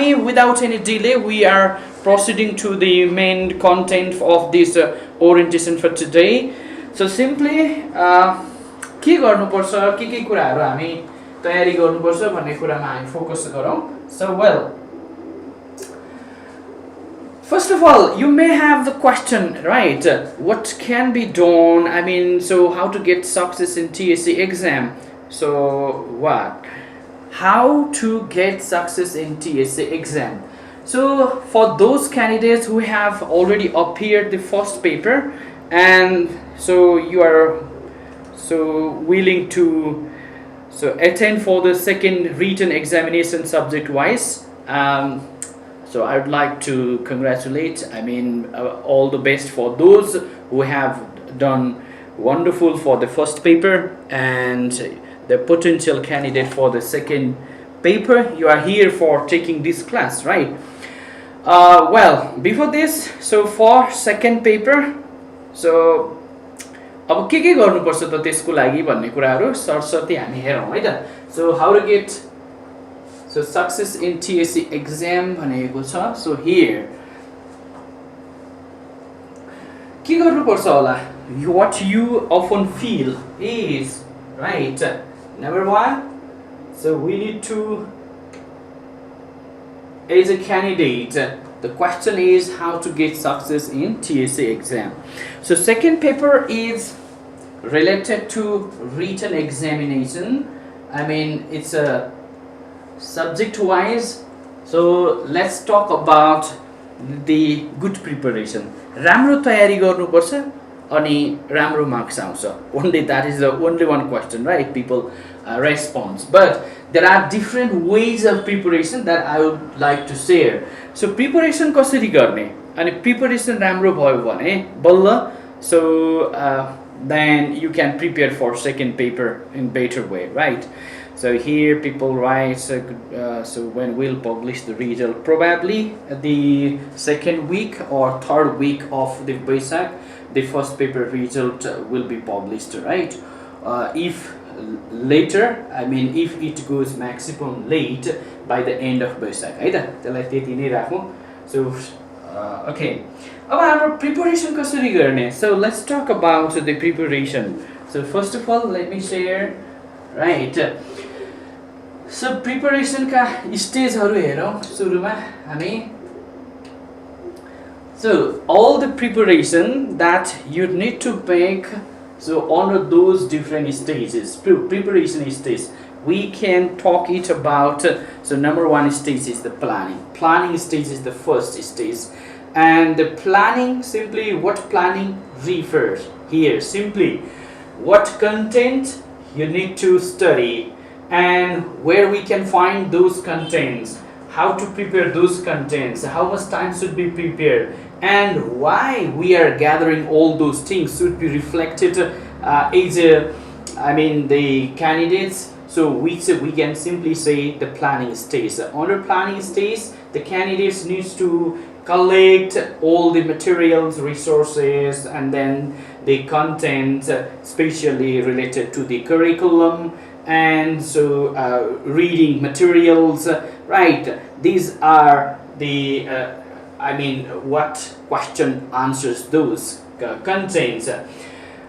हामी without any delay we are proceeding to the main content of this orientation for today. So simply के गर्नुपर्छ के कुराहरु हामी तयारी गर्नुपर्छ भन्ने कुरामा हामी फोकस गरौँ. So well, first of all, you may have the question, right? What can be done? I mean, so how to get success in TSC exam? So what? How to get success in TSC exam? So for those candidates who have already appeared the first paper, and so you are so willing to attend for the second written examination subject wise, so I would like to congratulate, I mean all the best for those who have done wonderful for the first paper and the potential candidate for the second paper. You are here for taking this class, right? Well, before this, so for second paper, so अब के गर्नुपर्छ त त्यसको लागि भन्ने कुराहरु सरसर्ती हामी हेरौं है त. So how to get success in TSC exam भनेको छ. So here के गर्नुपर्छ होला? What you often feel is, right, number one, so we need to, as a candidate, the question is how to get success in TSC exam. So second paper is related to written examination. I mean it's a subject wise. So let's talk about the good preparation. राम्रो तयारी गर्नुपर्छ अनि राम्रो marks आउँछ. Only that is the only one question, right? People response. But there are different ways of preparation that I would like to share. So preparation कसरी गर्ने? अनि preparation राम्रो भयो भने बल्ल so then you can prepare for second paper in better way, right? So here people write so when we'll publish the result, probably the second week or third week of the Basak, the first paper result will be published, right? If later, I mean if it goes maximum late by the end of Basak, है त? त्यसलाई त्यति नै राखौं. So okay, अब हाम्रो preparation कसरी गर्ने? So let's talk about the preparation. So first of all, let me share, right? So preparation का स्टेजहरु हेरौं सुरुमा हामी. So all the preparation that you need to make, so under those different stages, preparation stage, we can talk it about. So number one stage is the planning. Planning stage is the first stage. And the planning, simply what planning refers here, simply what content you need to study and where we can find those contents, how to prepare those contents, how much time should be prepared, and why we are gathering all those things should be reflected as I mean the candidates. So we can simply say the planning stage. Under planning stage, the candidates needs to collect all the materials, resources, and then the content, especially related to the curriculum, and so reading materials, right? These are the I mean what question answers those contents.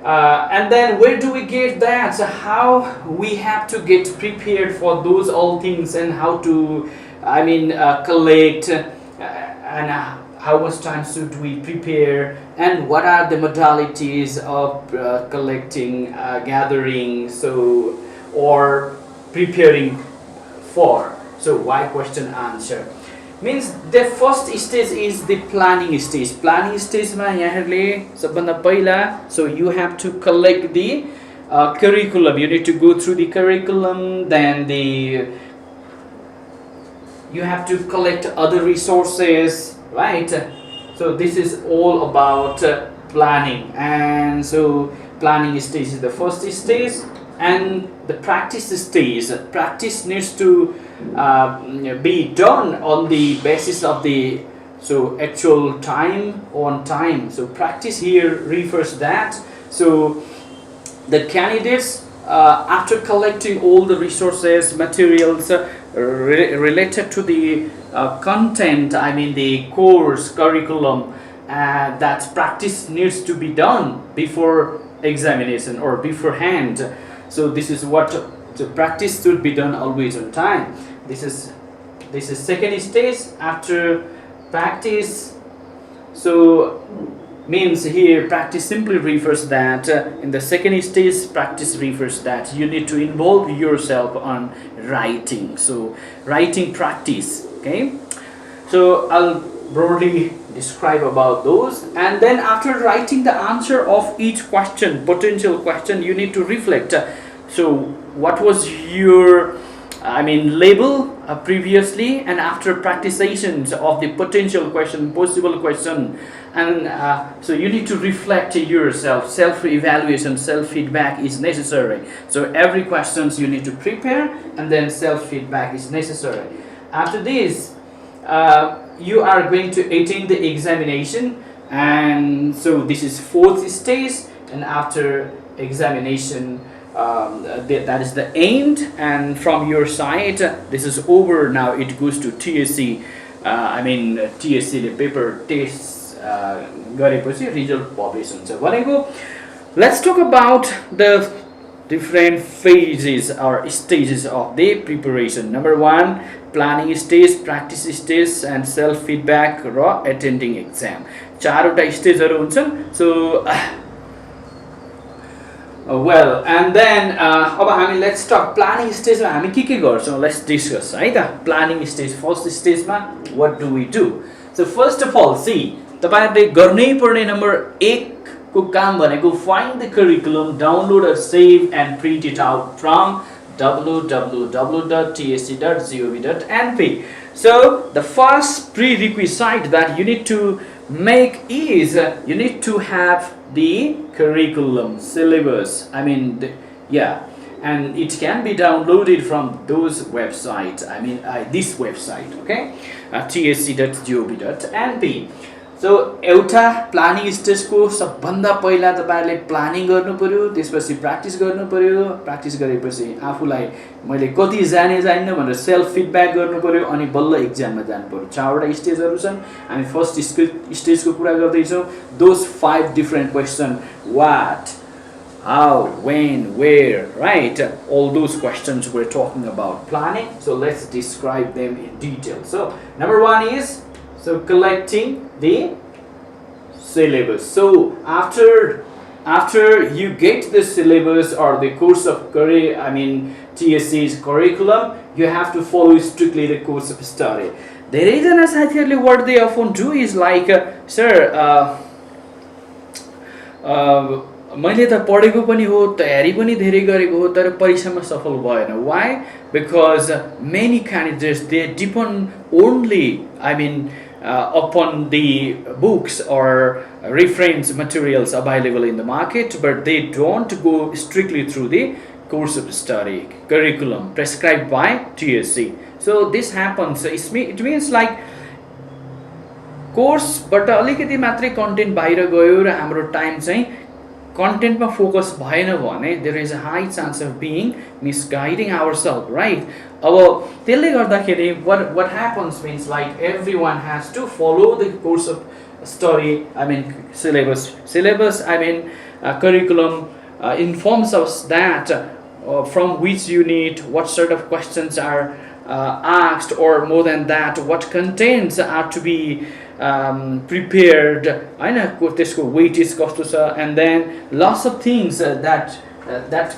And then where do we get that? So how we have to get prepared for those all things, and how to, I mean, collect, and how much time should we prepare, and what are the modalities of collecting, gathering, so or preparing for. So why question answer means the first stage is the planning stage. Planning stage ma yaharle sabhanda पहिला, so you have to collect the curriculum. You need to go through the curriculum, then you have to collect other resources, right? So this is all about planning. And so planning stage is the first stage, and the practice stage. Practice needs to be done on the basis of the actual time on time. So practice here refers that. So the candidates after collecting all the resources, materials related to the content, I mean the course, curriculum, that practice needs to be done before examination or beforehand. So this is what the practice should be done always on time. This is second stage after practice. So means here practice simply refers that in the second stage practice refers that you need to involve yourself on writing. So writing practice, okay. So I'll broadly describe about those, and then after writing the answer of each question, potential question, you need to reflect. So what was your label previously and after practications of the potential question, possible question, and so you need to reflect yourself. Self-evaluation, self-feedback is necessary. So every questions you need to prepare, and then self-feedback is necessary. After this, you are going to attend the examination, and so this is fourth stage, and after examination, that is the end, and from your side this is over. Now it goes to TSC. TSC le paper test गरेपछि result publish हुन्छ भनेको. Let's talk about the different phases or stages of the preparation. Number 1, planning stage, practice stage, and self feedback र attending exam. चारवटा स्टेजहरु हुन्छन्. So well, and then अब हामी let's talk planning stage मा हामी के गर्छौं. Let's discuss है त. Planning stage, first stage मा what do we do? So first of all, see, तपाईहरुले गर्नै पर्ने नम्बर 1 को काम भनेको find the curriculum, download or save and print it out from www.tsc.gov.np. So the first prerequisite that you need to make is you need to have the curriculum, syllabus. And it can be downloaded from those websites. This website, okay, tsc.gov.np. So एउटा planning स्टेजको सबभन्दा पहिला तपाईहरुले planning गर्नु पर्यो, त्यसपछि practice गर्नु पर्यो, practice गरेपछि आफुलाई मैले कति जाने जान्न भनेर सेल्फ फिडब्याक गर्नु पर्यो, अनि बल्ल एक्जाममा जानु पर्यो. चारवटा स्टेजहरु छन्. हामी फर्स्ट स्टेजको कुरा गर्दै छौं. Those 5 different questions: what, how, when, where, right? All those questions we're talking about planning. So let's describe them in detail. So number 1 is collecting the syllabus. So after you get the syllabus or the course of TSC's curriculum, you have to follow strictly the course of study. धेरै जना साथीहरुले what they often do is like, sir, मैले त पढेको पनि हो, तयारी पनि धेरै गरेको हो, तर परीक्षामा सफल भएन. Why? Because many candidates, they depend only upon the books or reference materials available in the market, but they don't go strictly through the course of study curriculum prescribed by TSC. So this happens. It means like course but अलिकति मात्रै content बाहिर गयो र हाम्रो time चाहिँ content मा focus भएन भने there is a high chance of being misguiding ourselves, right? अब त्यसले गर्दाखेरि what happens means like everyone has to follow the course of study. Syllabus, curriculum informs us that from which unit what sort of questions are asked, or more than that, what contents are to be prepared, त्यसको weightage कस्तो छ, and then lots of things that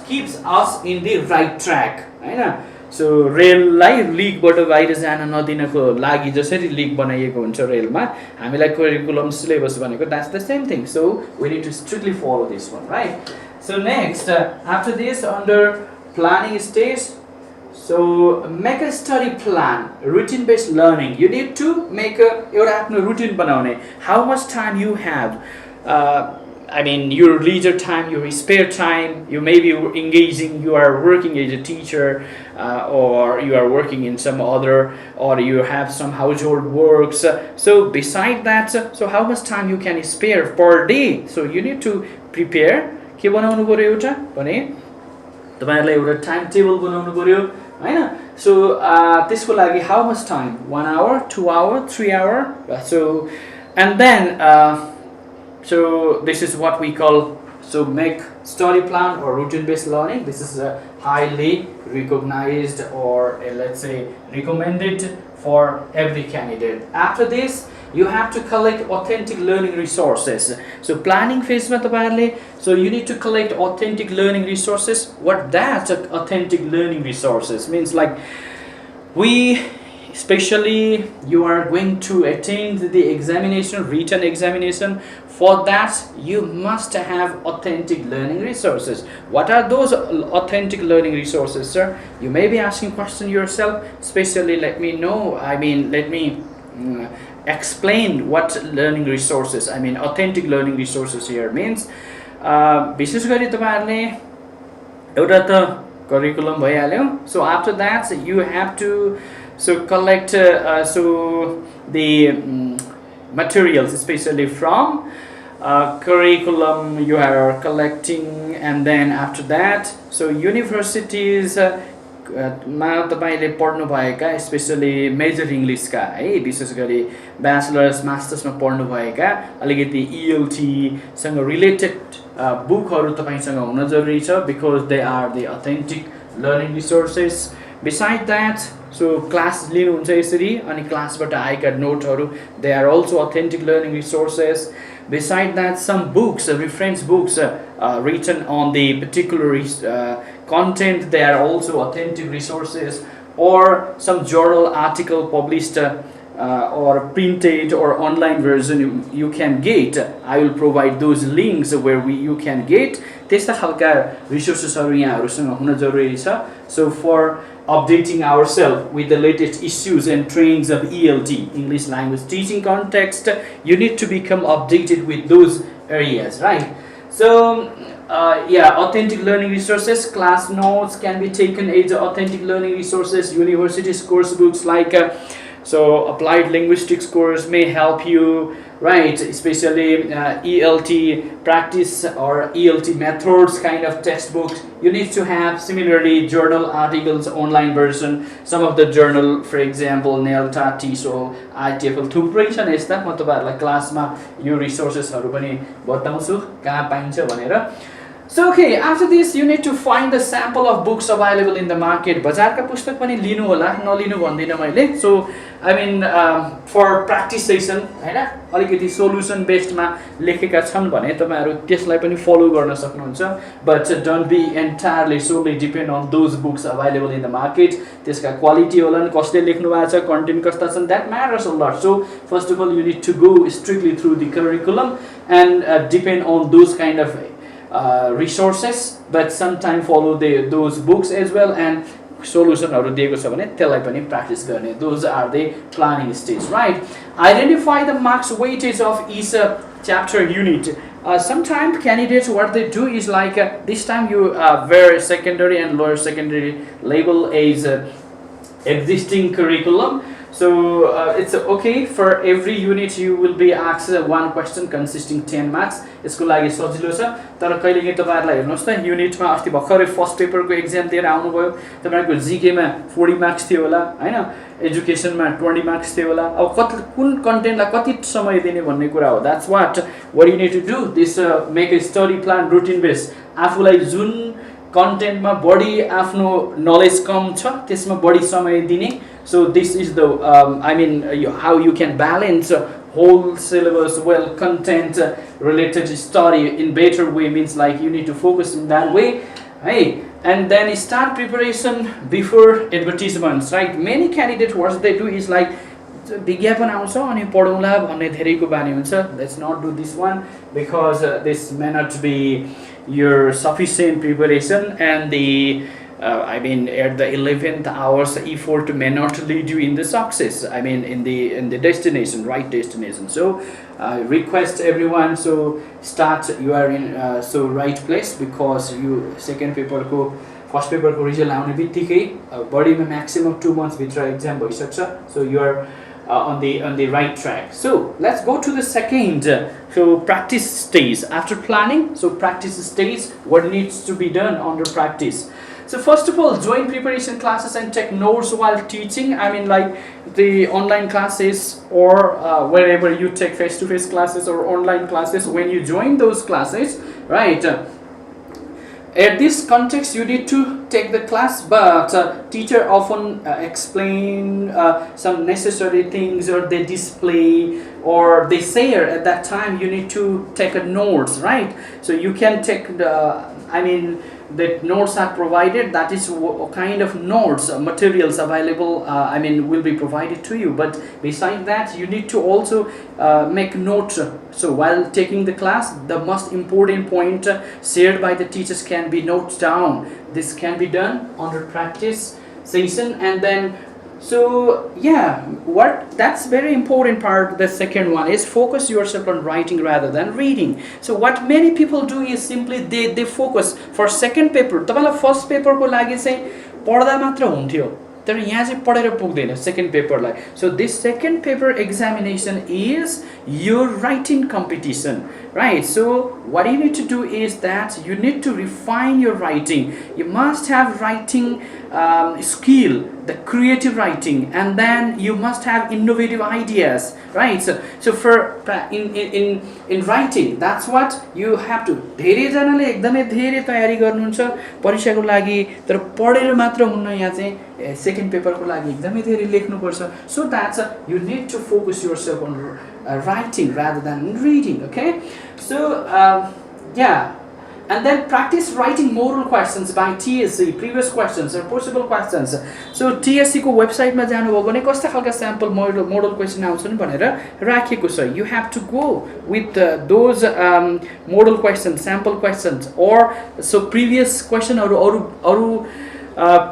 keeps us in the right track, So रेललाई लिगबाट बाहिर जान नदिनको लागि जसरी league बनाइएको हुन्छ रेलमा, हामीलाई करिकुलम सिलेबस भनेको that's the same thing. So we need to strictly follow this one, right? So next, after this, under planning stage, so make a study plan, routine based learning. You need to make your routine बनाउने. How much time you have, your leisure time, your spare time. You may be engaging, you are working as a teacher, or you are working in some other, or you have some household works. So beside that, so how much time you can spare per day? So you need to prepare. के बनाउनु पर्यो एउटा भने तपाईहरुले एउटा time table बनाउनु पर्यो, हैन? So त्यसको लागि how much time? 1 hour, 2 hour, 3 hour? So and then so this is what we call, so make study plan or routine based learning. This is highly recognized or let's say recommended for every candidate. After this you have to collect authentic learning resources. So planning phase ma tapaharle, so you need to collect authentic learning resources. What that authentic learning resources means, like we, especially you are going to attend the examination, written examination. For that you must have authentic learning resources. What are those authentic learning resources, sir? You may be asking question yourself, especially let me know, I mean let me explain what learning resources, I mean authentic learning resources here means. विशेष गरी तपाईहरुले एउटा त curriculum भइहाल्यो. So after that you have to so collect so the materials, especially from curriculum you are collecting, and then after that so universities मा तपाईले पढ्नु भएका, स्पेशली मेजर इंग्लिश का है, विशेष गरी ब्याचलर्स मास्टर्स में पढ्नु भएका अलिकति ELT सँग रिलेटेड बुकहरु तपाईसँग हुन जरुरी छ, because they are the authentic learning resources. Beside that so class लिनुहुन्छ यसरी, अनि क्लासबाट आएका नोटहरु, they are also authentic learning resources. Beside that some books, reference books written on the particular content, they are also authentic resources. Or some journal article published or printed or online version you can get. I will provide those links where you can get. त्यस्ता खालका रिसोर्सेसहरु यहाँहरुसँग हुन जरुरी छ. So for updating ourselves with the latest issues and trends of ELT, English language teaching context, you need to become updated with those areas, right? So yeah, authentic learning resources, class notes can be taken as authentic learning resources. Universities course books like so applied linguistics course may help you, right? Especially ELT practice or ELT methods kind of textbooks you need to have. Similarly journal articles, online version, some of the journal, for example NELTA, TESOL, ITFL, थुप्रै छन् यस्ता. म तपाईहरुलाई क्लासमा यो रिसोर्सेसहरु पनि बताउँछु कहाँ पाइन्छ भनेर. So okay, after this you need to find the sample of books available in the market. बजारका पुस्तक पनि लिनु होला, नलिनु भन्दिन मैले. So I mean for practice session हैन, अलिकति solution based मा लेखेका छन् भने तपाईहरु त्यसलाई पनि follow गर्न सक्नुहुन्छ. But don't be entirely solely depend on those books available in the market. त्यसका क्वालिटी होलान, कसले लेख्नु भएको छ, कन्टेन्ट कस्ता छन्, that matters a lot. So first of all you need to go strictly through the curriculum and depend on those kind of resources, but sometimes follow those books as well, and solutionहरु दिएको छ भने त्यसलाई पनि practice गर्ने. Those are the planning stage, right? Identify the marks weightage of each chapter unit. Sometimes candidates what they do is like this time you wear secondary and lower secondary label as existing curriculum. So it's okay, for every unit you will be asked one question consisting 10 marks. यसको लागि सजिलो छ. तर कहिलेकाहीँ तपाईहरुलाई हेर्नुस् त, युनिटमा अस्ति भर्खरै फर्स्ट पेपरको एक्जाम दिएर आउनु भयो, तपाईहरुको जीके मा 40 मार्क्स थियो होला हैन, एजुकेसनमा 20 मार्क्स थियो होला. अब कुन कन्टेन्टलाई कति समय दिने भन्ने कुरा हो. That's what you need to do. This make a study plan routine based. आफुलाई जुन कन्टेन्टमा बढी आफ्नो नलेज कम छ त्यसमा बढी समय दिने. So this is the I mean how you can balance whole syllabus, well content related study in better way, means like you need to focus in that way, hey, and then start preparation before advertisements, right? Many candidates what they do is like विज्ञापन आउँछ अनि पढौँला भन्ने धेरैको बानी हुन्छ. Let's not do this one, because this may not be your sufficient preparation, and the I mean at the 11th hours effort may not lead you in the success, I mean in the destination, right destination. So request everyone, so start, you are in so right place, because you second paper ko first paper ko result आउने बित्तिकै बढीमा maximum 2 months भित्र exam भइसक्छ. So you are on the right track. So let's go to the second so practice stage after planning. So practice stage, what needs to be done under practice. So first of all, join preparation classes and take notes while teaching. I mean, like the online classes or wherever you take face-to-face classes or online classes. When you join those classes, right? At this context, you need to take the class, but teacher often explain some necessary things, or they display, or they share at that time. You need to take a notes, right? So you can take the, I mean, the notes are provided. That is what kind of notes materials available, I mean, will be provided to you. But besides that, you need to also make notes. So while taking the class, the most important point shared by the teachers can be noted down. This can be done under practice session. And then, so yeah, what that's very important part. The second one is focus yourself on writing rather than reading. So what many people do is simply they focus for second paper. तपाईलाई first पेपरको लागि चाहिँ पढ्दा मात्र हुन्थ्यो, तर यहाँ चाहिँ पढेर पुग्दैन second पेपरलाई. So this second paper examination is your writing competition, right? So what you need to do is that you need to refine your writing. You must have writing skill, the creative writing, and then you must have innovative ideas, right? So for in writing, that's what you have to. धेरै जनाले एकदमै धेरै तयारी गर्नुहुन्छ परीक्षाको लागि, तर पढेर मात्र हुन्न. यहाँ चाहिँ सेकेन्ड पेपरको लागि एकदमै धेरै लेख्नुपर्छ. So that you need to focus yourself on writing rather than reading. Okay, so yeah. And then practice writing model questions by TSC, previous questions or possible questions. So TSC को website मा जानुभयो भने कस्ता खालका sample model question आउँछन् भनेर राखेको छ. You have to go with those model questions, sample questions, or so previous question अरू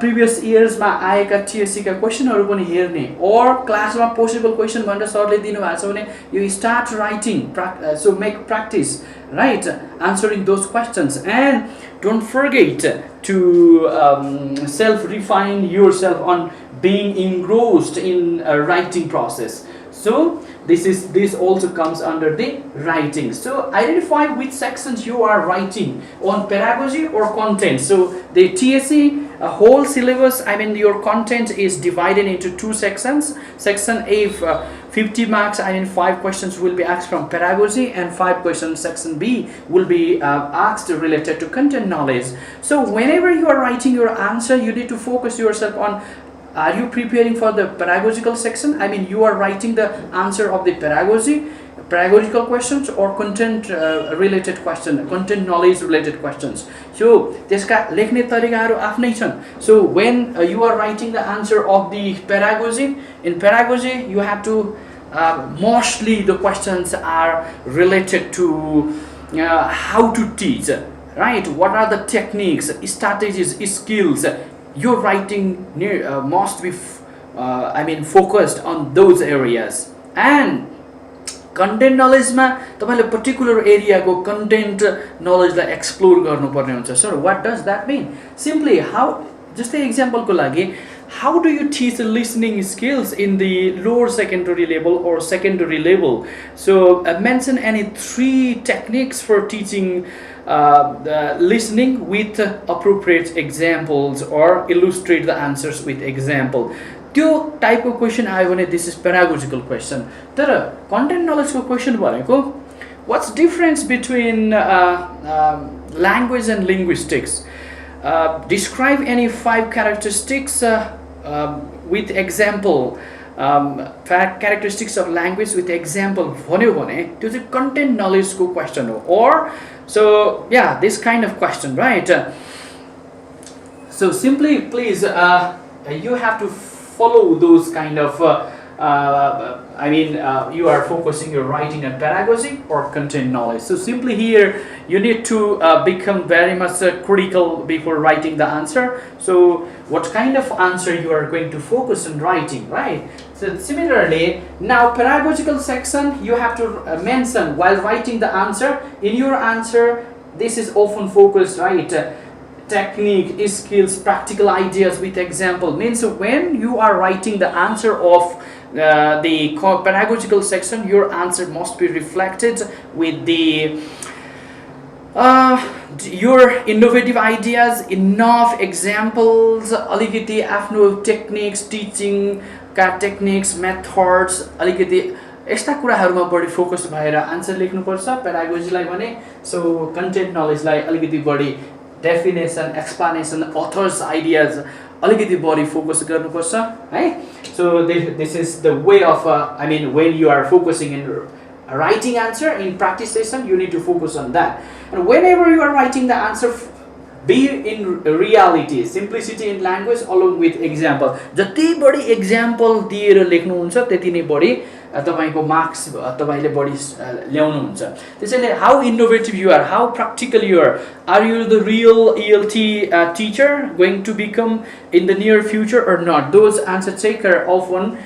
previous years मा आएका TSC का क्वेशनहरु पनि हेर्ने, or class मा possible question भनेर सरले दिनु भएको छ भने you start writing, so make practice, right, answering those questions. And don't forget to self refine yourself on being engrossed in a writing process. So this also comes under the writing. So identify which sections you are writing on, pedagogy or content. So the TSC whole syllabus, I mean your content is divided into two sections. Section A, 50 marks, I mean 5 questions will be asked from pedagogy, and 5 questions section B will be asked related to content knowledge. So whenever you are writing your answer, you need to focus yourself on, are you preparing for the pedagogical section? I mean you are writing the answer of the pedagogical questions, or content related question, content knowledge related questions. So त्यसका लेख्ने तरिकाहरु आफ्नै छन्. So when you are writing the answer of the pedagogy, in pedagogy you have to mostly the questions are related to how to teach, right? What are the techniques, strategies, skills? Your writing must be focused on those areas. And content knowledge मा तपाईले particular area को content knowledge लाई explore गर्नुपर्ने हुन्छ. Sir, what does that mean? Simply how, just the example को लागि, how do you teach listening skills in the lower secondary level or secondary level? So mention any 3 techniques for teaching the listening with appropriate examples, or illustrate the answers with example. त्यो टाइपको question आयो भने this is pedagogical question. तर content नलेजको question भनेको what's difference between language and linguistics, describe any 5 characteristics with example, characteristics of language with example भन्यो भने त्यो चाहिँ कन्टेन्ट नलेजको क्वेशन हो. और so yeah this kind of question, right? So simply please you have to follow those kind of you are focusing your writing on pedagogy or content knowledge. So simply here you need to become very much critical before writing the answer. So what kind of answer you are going to focus on writing, right? So similarly, now pedagogical section you have to mention while writing the answer. In your answer, this is often focused, right? Technique, skills, practical ideas with example. Means when you are writing the answer of the pedagogical section, your answer must be reflected with the your innovative ideas, enough examples, अलिकति आफ्नो techniques, teaching का techniques, methods, अलिकति यस्ता कुराहरूमा बढी focus भएर answer लेख्नुपर्छ पेडागोजीलाई भने। सो कन्टेन्ट नलेजलाई अलिकति बढी डेफिनेसन, एक्सप्लेनेसन, अथर्स आइडियाज अलिकति बढी फोकस गर्नुपर्छ है। So this is the way of I mean when you are focusing in writing answer in practice session, you need to focus on that. And whenever you are writing the answer, be in reality, simplicity in language along with example. जति बढी example दिएर लेख्नुहुन्छ त्यति नै बढी तपाईको marks तपाईले बढी ल्याउनुहुन्छ। त्यसैले how innovative you are, how practical you are you the real ELT teacher going to become in the near future or not? Those answer taker often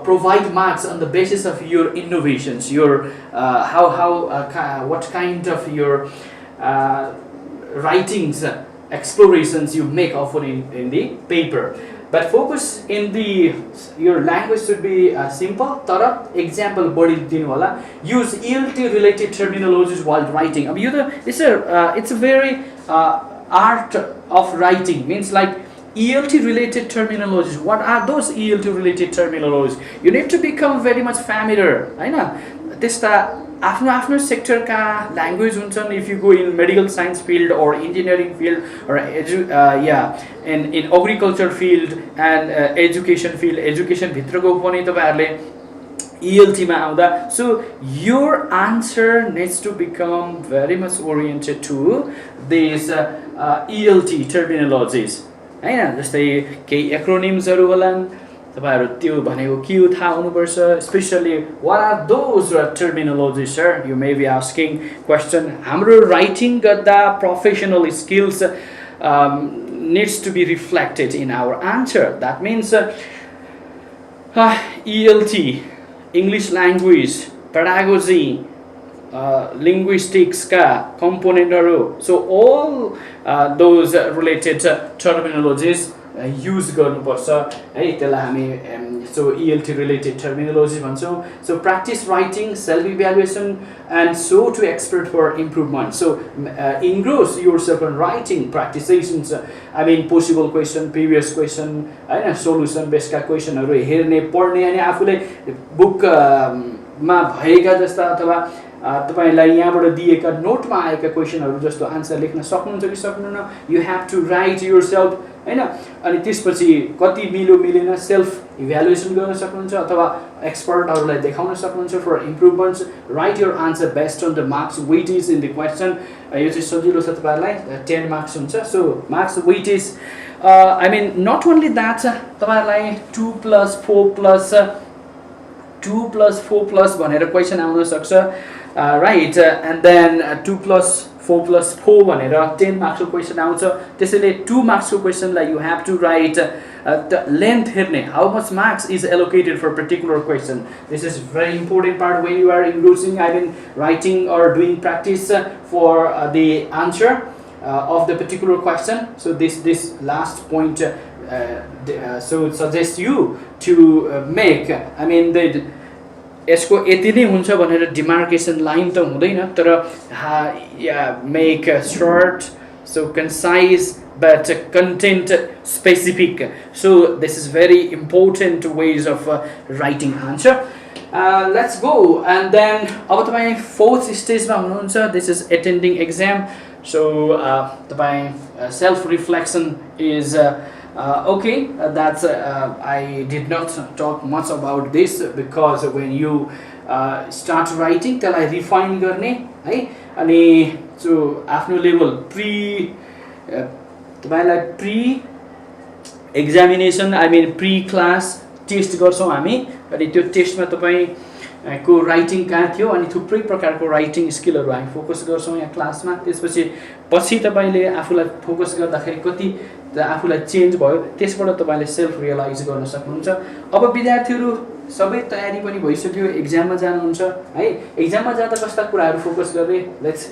provide marks on the basis of your innovations, your what kind of your writings, explorations you make often in the paper. But focus in your language should be simple. Tara example body dinu hola. Use ELT related terminologies while writing. It's a very art of writing, means like ELT related terminologies. What are those ELT related terminologies? You need to become very much familiar, हैन? त्यस्ता आफ्नो sector का language हुन्छन्। If you go in medical science field or engineering field or in agriculture field and education field, education भित्रको पनि तपाईहरुले ELT मा आउँदा, so your answer needs to become very much oriented to these ELT terminologies. हैन? जस्तै केही एक्रोनिम्सहरु होलान्, तपाईहरु त्यो भनेको के हो थाहा हुनुपर्छ। Specially what are those terminologies, sir? You may be asking question. हाम्रो writing गर्दा professional skills needs to be reflected in our answer. That means ELT, English language, pedagogy, linguistics ka component haru, so all those related terminologies use गर्नु पर्छ है। त्यसलाई हामी so ELT related terminology भन्छौं। So practice writing, self evaluation and so to expert for improvement. So engross yourself in writing practice sessions. I mean possible question, previous question, हैन, solution based का question हरु हेर्ने, पढ्ने अनि आफुले book मा भएका जस्ता अथवा तपाईलाई यहाँबाट दिएका नोटमा आएका क्वेशनहरु जस्तो आन्सर लेख्न सक्नुहुन्छ कि सक्नुहुन्न। You have to write yourself, हैन? अनि त्यसपछि कति मिल्यो मिलेन सेल्फ इभ्यालुएसन गर्न सक्नुहुन्छ अथवा एक्सपर्टहरुलाई देखाउन सक्नुहुन्छ for improvements. Write your answer based on the marks weightage in the question. यो चाहिँ सजिलो छ तपाईहरुलाई, 10 मार्क्स हुन्छ। So marks weightage I mean not only that, तपाईहरुलाई 2 + 4 + भनेर क्वेशन आउन सक्छ, right? And then 2 + 4 + 4 भनेर 10 मार्क्स को क्वेशन आउँछ। त्यसैले 2 मार्क्स को क्वेशनलाई you have to write the length हेर्ने, how much marks is allocated for particular question. This is very important part when you are engrossing, I mean writing or doing practice for the answer of the particular question. So this last point so suggest you to make, I mean the यसको यति नै हुन्छ भनेर demarcation line त हुँदैन, तर make short, so concise but content specific. So this is very important ways of writing answer. Let's go. And then अब तपाई 4th stage मा हुनुहुन्छ, this is attending exam. So तपाई self reflection is okay, that's I did not talk much about this because when you start writing त्यसलाई refine गर्ने है। अनि so आफ्नो लेभल तपाईलाई pre examination, I mean pre class test गर्छौं हामी। अनि त्यो टेस्टमा तपाईको राइटिङ कहाँ थियो अनि थुप्रै प्रकारको राइटिङ स्किलहरु हामी फोकस गर्छौं यहाँ क्लासमा। त्यसपछि तपाईले आफुलाई फोकस गर्दाखेरि कति आफुलाई चेन्ज भयो, त्यसबाट तपाईले सेल्फ रियलाइज गर्न सक्नुहुन्छ। अब विद्यार्थीहरु सबै तयारी पनि भइसक्यो, एक्जाममा जानुहुन्छ है। एक्जाममा जाँदा कस्ता कुराहरु फोकस गर्ने, लेट्स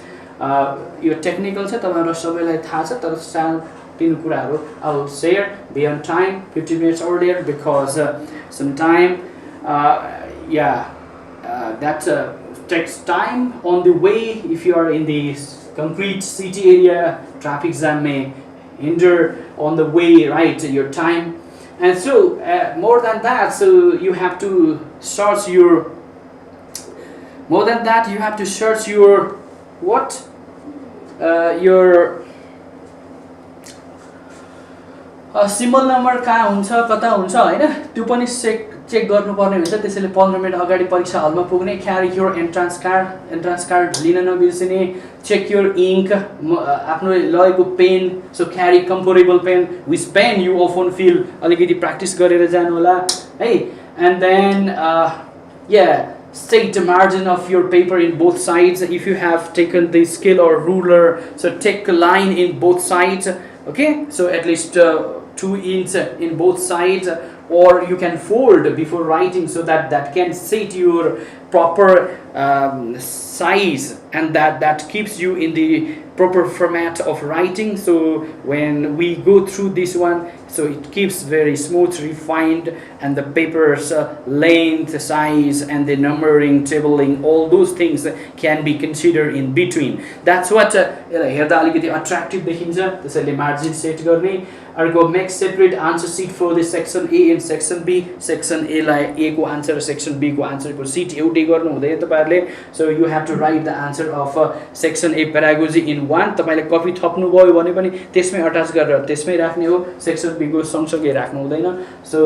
यो टेक्निकल छ, तपाईहरु सबैलाई थाहा छ, तर सानो कुराहरु I will share. Be on time 15 minutes earlier because sometime that takes time on the way. If you are in the concrete city area, traffic jam may hinder on the way, right, your time. And so more than that, so you have to search your what your symbol number कहाँ हुन्छ कता हुन्छ हैन त्यो पनि check गर्नुपर्ने हुन्छ त्यसैले 15 मिनेट अगाडि परीक्षा हलमा पुग्ने क्यारी योर एन्ट्रान्स कार्ड लिन नबिर्सिने चेक योर इङ्क आफ्नो लगेको pen so carry comfortable pen which pen you often fill अलिकति प्र्याक्टिस गरेर जानु होला है and then state the margin of your paper in both sides if you have taken the scale or ruler, so take a line in both sides, okay, so at least 2 inch in both sides, or you can fold before writing so that can set your proper size, and that keeps you in the proper format of writing. So when we go through this one, so it keeps very smooth, refined, and the paper's length, size, and the numbering, tabling, all those things can be considered in between. That's what हेर्दा अलिकति attractive देखिन्छ, त्यसैले margin set गर्ने. अर्को make separate answer sheet for the section A and section B. section A लाई A को answer, section B को answer को sheet एउटै गर्नु हुँदैन तपाईहरुले. So you have to write the answer of section A pedagogy in one. तपाईले copy थप्नु भयो भने पनि त्यसमै अट्याच गरेर त्यसमै राख्ने हो. section B को सँगसँगै राख्नु हुँदैन. So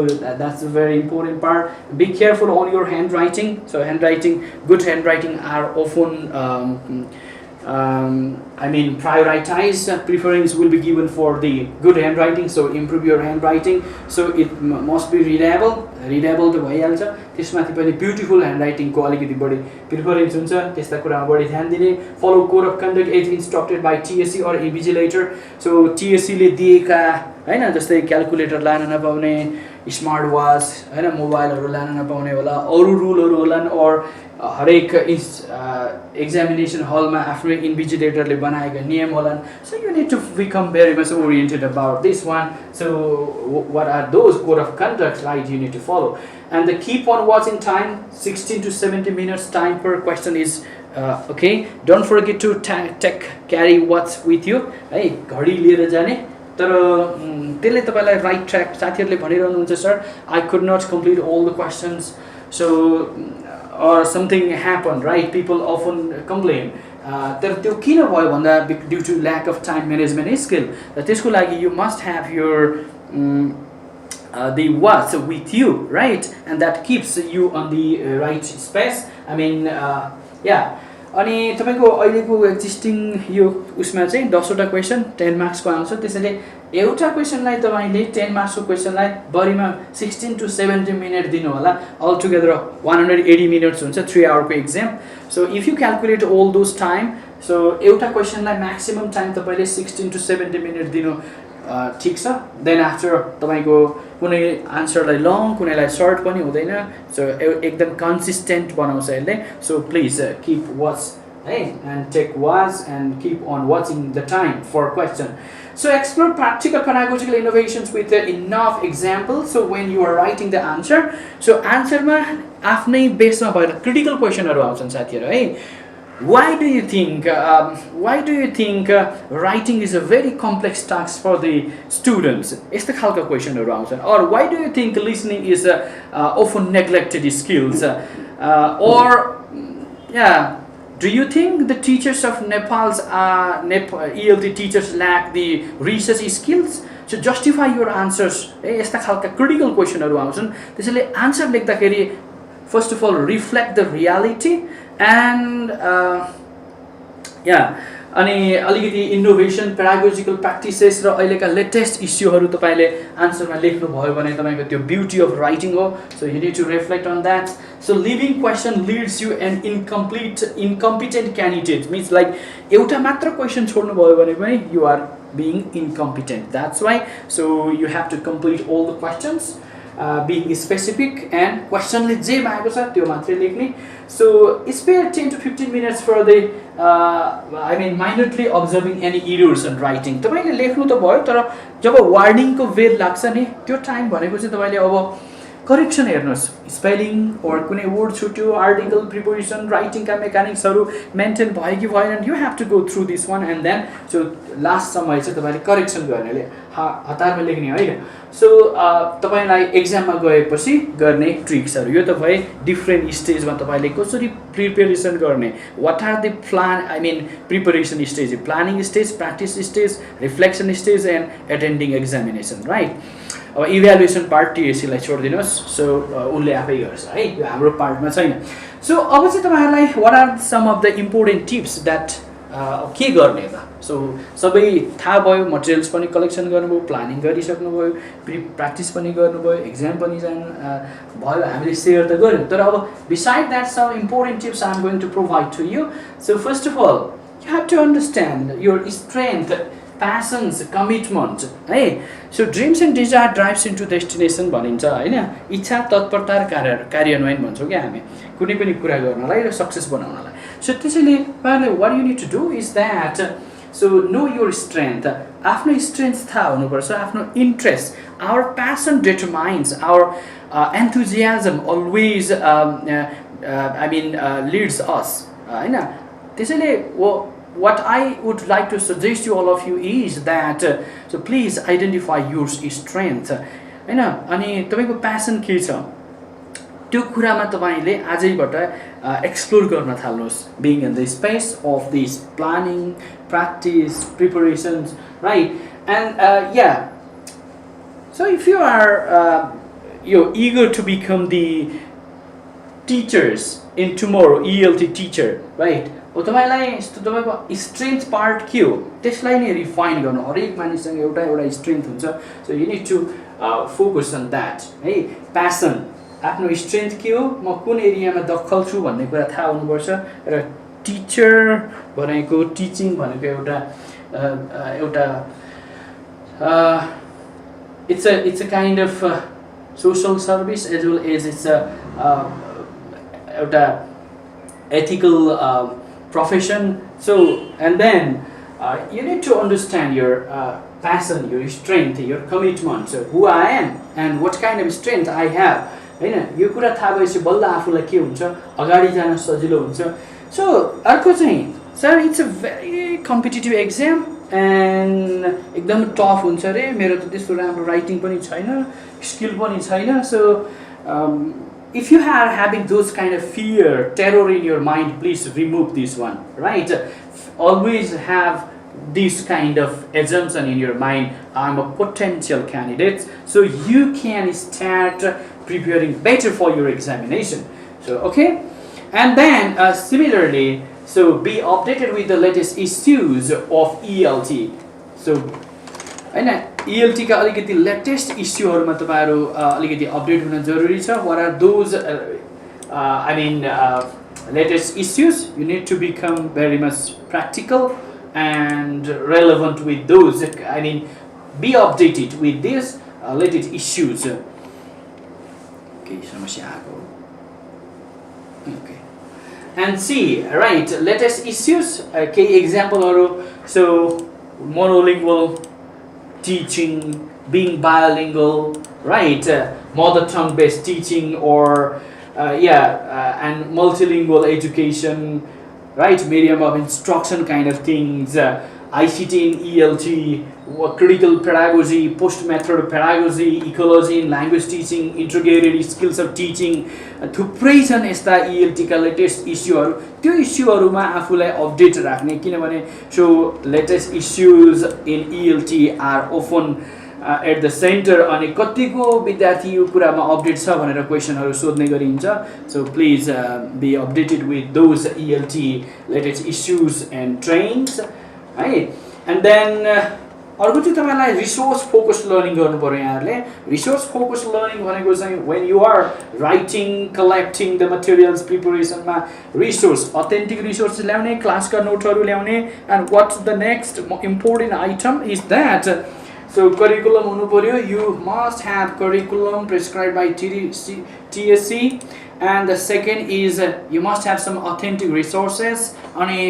that's a very important part. Be careful on your handwriting. So good handwriting are often prioritize. Preference will be given for the good handwriting, so improve your handwriting. So it must be readable to भइहाल्छ. त्यसमाथि पनि beautiful handwriting को अलिकति बढी preference हुन्छ. त्यस्ता कुरामा बढी ध्यान दिने. Follow code of conduct as instructed by TSC or invigilator. So TSC ले दिएका हैन जस्तै क्याल्कुलेटर लान नपाउने, स्मार्ट वाच हैन मोबाइलहरु लान नपाउने होला, अरु रुलहरु होलान्, और हरेक examination hall मा आफ्नो invigilatorले बनाएका नियम होलान्. So you need to become very much oriented about this one. So what are those code of conduct, right, you need to follow. And the keep on watching time, 16 to 70 minutes time per question is okay. Don't forget to carry watch with you. है घडी लिएर जाने. तर त्यसले तपाईलाई right track साथीहरुले भनिरहनु हुन्छ sir I could not complete all the questions, so or something happened, right? People often complain. तर त्यो किन भयो भन्दा due to lack of time management skill. त्यसको लागि you must have your the watch with you, right? And that keeps you on the right space. अनि तपाईको अहिलेको एक्जिस्टिङ यो उसमा चाहिँ 10 वटा क्वेशन 10 मार्क्स को आउँछ. त्यसैले एउटा क्वेशनलाई तपाईले 10 मार्क्स को क्वेशनलाई बढीमा 16 to 70 मिनेट दिनु होला. अल टुगेदर 180 मिनेट्स हुन्छ 3 आवर को exam. So if you calculate all those time, so एउटा क्वेशनलाई म्याक्सिमम टाइम तपाईले 16 to 70 मिनेट दिनु ठीक छ. देन आफ्टर तपाईको कुनै आन्सरलाई लङ कुनैलाई सर्ट पनि हुँदैन. सो एकदम कन्सिस्टेन्ट बनाउँछ यसले. सो प्लिज कीप वाच है and take watch and keep on watching the time for question. So explore practical pedagogical innovations with enough examples. So when you are writing the answer, so answer मा आफ्नै बेसमा भएर critical क्वेशनहरु आउँछन् साथीहरु है. Why do you think writing is a very complex task for the students? यस्तो खालको क्वेशनहरु आउँछन्. Or why do you think listening is often neglected skills? Do you think the teachers of Nepal's ELT teachers lack the research skills? So justify your answers. यस्ता खालका critical क्वेशनहरु आउँछन्. त्यसैले answer लेख्दाखेरि first of all reflect the reality and अनि अलिकति innovation pedagogical practices र अहिलेका latest इस्युहरु तपाईले आन्सरमा लेख्नु भयो भने तपाईको त्यो ब्युटी अफ राइटिङ हो. So you need to reflect on that. So leaving question leads you an incompetent candidate means like एउटा मात्र क्वेशन छोड्नु भयो भने पनि you are being incompetent. That's why so you have to complete all the questions, being specific and questionले जे मागेको छ त्यो मात्रै लेख्ने. So spare 10 to 15 minutes for the minutely observing any errors in writing. तपाईले लेख्नु त भयो तर जब वार्निङ को वेल लाग्छ नि त्यो टाइम भनेको चाहिँ तपाईले अब करेक्सन हेर्नुहोस् स्पेलिङ or कुनै वर्ड छुट्यो आर्टिकल प्रिपोजिसन राइटिङका मेकानिक्सहरू मेन्टेन भयो कि भएन you have to go through this one and then so लास्टसम्म चाहिँ तपाईँले करेक्सन गर्नेले हतारमा लेख्ने होइन सो तपाईँलाई एक्जाममा गएपछि गर्ने ट्रिक्सहरू यो त भए डिफ्रेन्ट स्टेजमा तपाईँले कसरी प्रिपेरेसन गर्ने what are the plan I mean preparation stage planning stage practice stage reflection stage and attending examination right अब इभ्यालुएसन पार्ट टिएसीलाई छोडिदिनुहोस् सो उसले आफै गर्छ है यो हाम्रो पार्टमा छैन सो अब चाहिँ तपाईँहरूलाई what are some of the important tips that के गर्ने त सो सबै थाहा भयो मटेरियल्स पनि कलेक्सन गर्नुभयो प्लानिङ गरिसक्नुभयो प्र्याक्टिस पनि गर्नुभयो एक्जाम पनि भयो हामीले सेयर त गऱ्यौँ तर अब beside that some important tips I am going to provide to you so first of all you have to understand your strength passions, commitment, है so dreams and desire drives into destination भनिन्छ होइन इच्छा तत्परता कार्यान्वयन भन्छौँ क्या हामी कुनै पनि कुरा गर्नलाई र सक्सेस बनाउनलाई सो त्यसैले तपाईँहरूले what you need to do is that so know your strength आफ्नो स्ट्रेन्थ थाहा हुनुपर्छ आफ्नो interest our passion determines our enthusiasm always I mean leads us होइन त्यसैले what I would like to suggest to all of you is that so please identify your strength हैन अनि तपाईको passion के छ त्यो कुरामा तपाईले आजैबाट एक्सप्लोर गर्न थाल्नुहोस् being in the space of this planning practice preparations right and yeah so if you are you're eager to become the teachers in tomorrow ELT teacher right हो तपाईलाई यस्तो तपाईको स्ट्रेन्थ पार्ट के हो त्यसलाई नै रिफाइन गर्नु हरेक मानिससँग एउटा एउटा स्ट्रेन्थ हुन्छ so you need to focus on that है प्यासन आफ्नो स्ट्रेन्थ के हो म कुन एरियामा दक्खल छु भन्ने कुरा थाहा हुनुपर्छ र टिचर भनेको टिचिङ भनेको एउटा it's a kind of social service as well as it's एउटा ethical profession so and then you need to understand your passion your strength your commitment so who I am and what kind of strength I have हैन यो कुरा थाहा भएपछि बल्ल आफूलाई के हुन्छ अगाडि जान सजिलो हुन्छ सो अर्को चाहिँ sir it's a very competitive exam and एकदम टफ हुन्छ रे मेरो त त्यस्तो राम्रो राइटिङ पनि छैन स्किल पनि छैन so if you are having those kind of fear, terror in your mind, please remove this one, right? Always have this kind of assumption in your mind, I'm a potential candidate, so you can start preparing better for your examination. So, okay? And then, similarly, so be updated with the latest issues of ELT. So, हैन ELT का अलिकति latest इस्युहरुमा तपाईहरु अलिकति update हुन जरुरी छ what are those I mean latest issues you need to become very much practical and relevant with those I mean be updated with these latest issues okay samasya aako okay and see right latest issues okay example haru so monolingual teaching, being bilingual, right? Mother tongue based teaching or and multilingual education, right? Medium of instruction kind of things. ICT in ELT, critical pedagogy, post-method pedagogy, ecology in language teaching, integrated skills of teaching. थुप्रै छन् यस्ता ELT का latest इस्युहरु त्यो इस्युहरुमा आफूलाई update राख्ने किनभने so latest issues in ELT are often at the center अनि कतिको विद्यार्थी यो कुरामा अपडेट छ भनेर क्वेशनहरु सोध्ने गरिन्छ so please be updated with those ELT latest issues and trends है एन्ड देन अर्को चाहिँ तपाईलाई रिसोर्स फोकस लर्निङ गर्नु पर्यो यहाँहरुले रिसोर्स फोकस लर्निङ भनेको चाहिँ when you are writing collecting the materials preparation मा रिसोर्स अथेन्टिक रिसोर्स ल्याउने क्लासका नोटहरु ल्याउने and what's the next important item is that so curriculum हुनु पर्यो you must have curriculum prescribed by TSC and the second is you must have some authentic resources अनि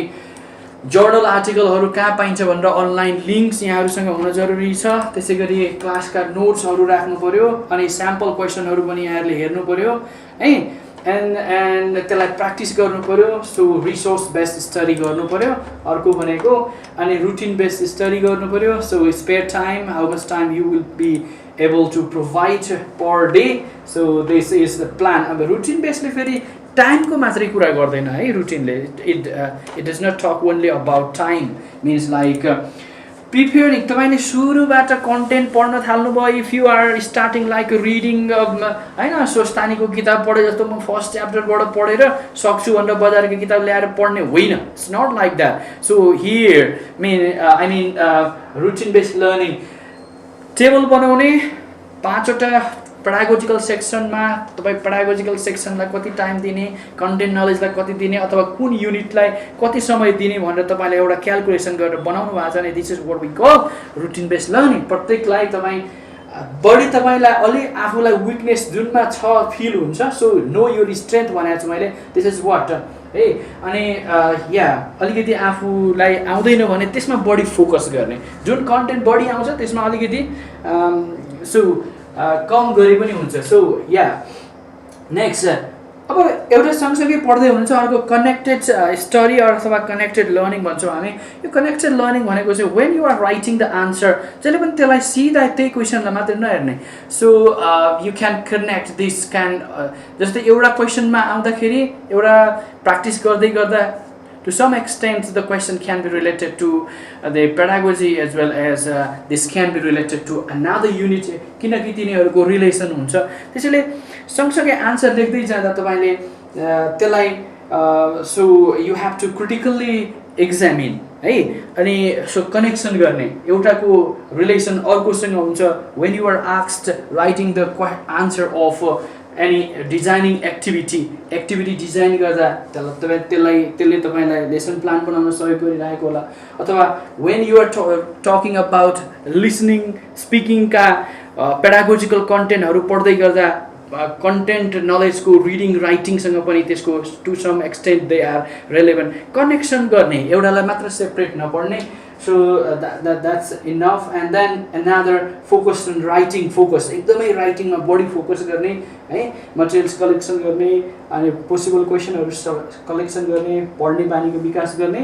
journal आर्टिकलहरू कहाँ पाइन्छ भनेर online links यहाँहरूसँग हुन जरुरी छ। त्यसै गरी क्लासका नोट्सहरू राख्नु पर्यो अनि स्याम्पल क्वेसनहरू पनि यहाँहरूले हेर्नु पर्यो है एन्ड त्यसलाई प्र्याक्टिस गर्नु पर्यो। सो रिसोर्स बेस्ड स्टडी गर्नु पर्यो अर्को भनेको अनि रुटिन बेस्ड स्टडी गर्नु पर्यो। So spare time how much time you will be able to provide per day. So this is the plan. अब रुटिन बेस्डले फेरि टाइमको मात्रै कुरा गर्दैन है रुटिनले। It does not talk only about time means like preparing. तपाईँले सुरुबाट कन्टेन्ट पढ्न थाल्नुभयो if you are starting like reading होइन स्वस्तानीको किताब पढे जस्तो म फर्स्ट च्याप्टरबाट पढेर सक्छु भनेर बजारको किताब ल्याएर पढ्ने होइन। It's not like that. So here I mean routine based learning table बनाउने 5वटा पेडागोजिकल सेक्सनमा तपाईँ पेडागोजिकल सेक्सनलाई कति टाइम दिने कन्टेन्ट नलेजलाई कति दिने अथवा कुन युनिटलाई कति समय दिने भनेर तपाईँले एउटा क्यालकुलेसन गरेर बनाउनु भएको छ नि। This is what we call routine based learning. प्रत्येकलाई तपाईँ बढी तपाईँलाई अलि आफूलाई विकनेस जुनमा छ फिल हुन्छ। सो नो योर स्ट्रेन्थ भनेको छु मैले। दिस इज वाट है अनि या अलिकति आफूलाई आउँदैन भने त्यसमा बढी फोकस गर्ने। जुन कन्टेन्ट बढी आउँछ त्यसमा अलिकति सो कम गरे पनि हुन्छ। सो या नेक्स्ट अब एउटा सँगसँगै पढ्दै हुनुहुन्छ अर्को कनेक्टेड स्टडी अथवा कनेक्टेड लर्निङ भन्छौँ हामी। यो कनेक्टेड लर्निङ भनेको चाहिँ when you are writing the answer जसले पनि त्यसलाई सिधा त्यही क्वेसनलाई मात्रै नहेर्ने। So you can connect this can जस्तै एउटा क्वेसनमा आउँदाखेरि एउटा प्र्याक्टिस गर्दै गर्दा to some extent the question can be related to the pedagogy as well as this can be related to another unit किनकि तिनीहरूको रिलेसन हुन्छ। त्यसैले सँगसँगै आन्सर लेख्दै जाँदा तपाईँले त्यसलाई so you have to critically examine है अनि सो कनेक्सन गर्ने एउटाको रिलेसन अर्कोसँग हुन्छ। When you are asked writing the answer of any designing activity design गर्दा त्यसले तपाईँलाई लेसन प्लान बनाउन सहयोग गरिरहेको होला। अथवा when you are talking about listening स्पिकिङका पेडागोजिकल कन्टेन्टहरू पढ्दै गर्दा कन्टेन्ट नलेजको रिडिङ राइटिङसँग पनि त्यसको to some extent they are relevant. Connection गर्ने एउटालाई मात्र सेपरेट नपढ्ने। So that's enough and then another focus on writing focus एकदमै राइटिङमा बढी फोकस गर्ने है मटेरियल्स कलेक्सन गर्ने अनि पोसिबल क्वेसनहरू कलेक्सन गर्ने पढ्ने बानीको विकास गर्ने।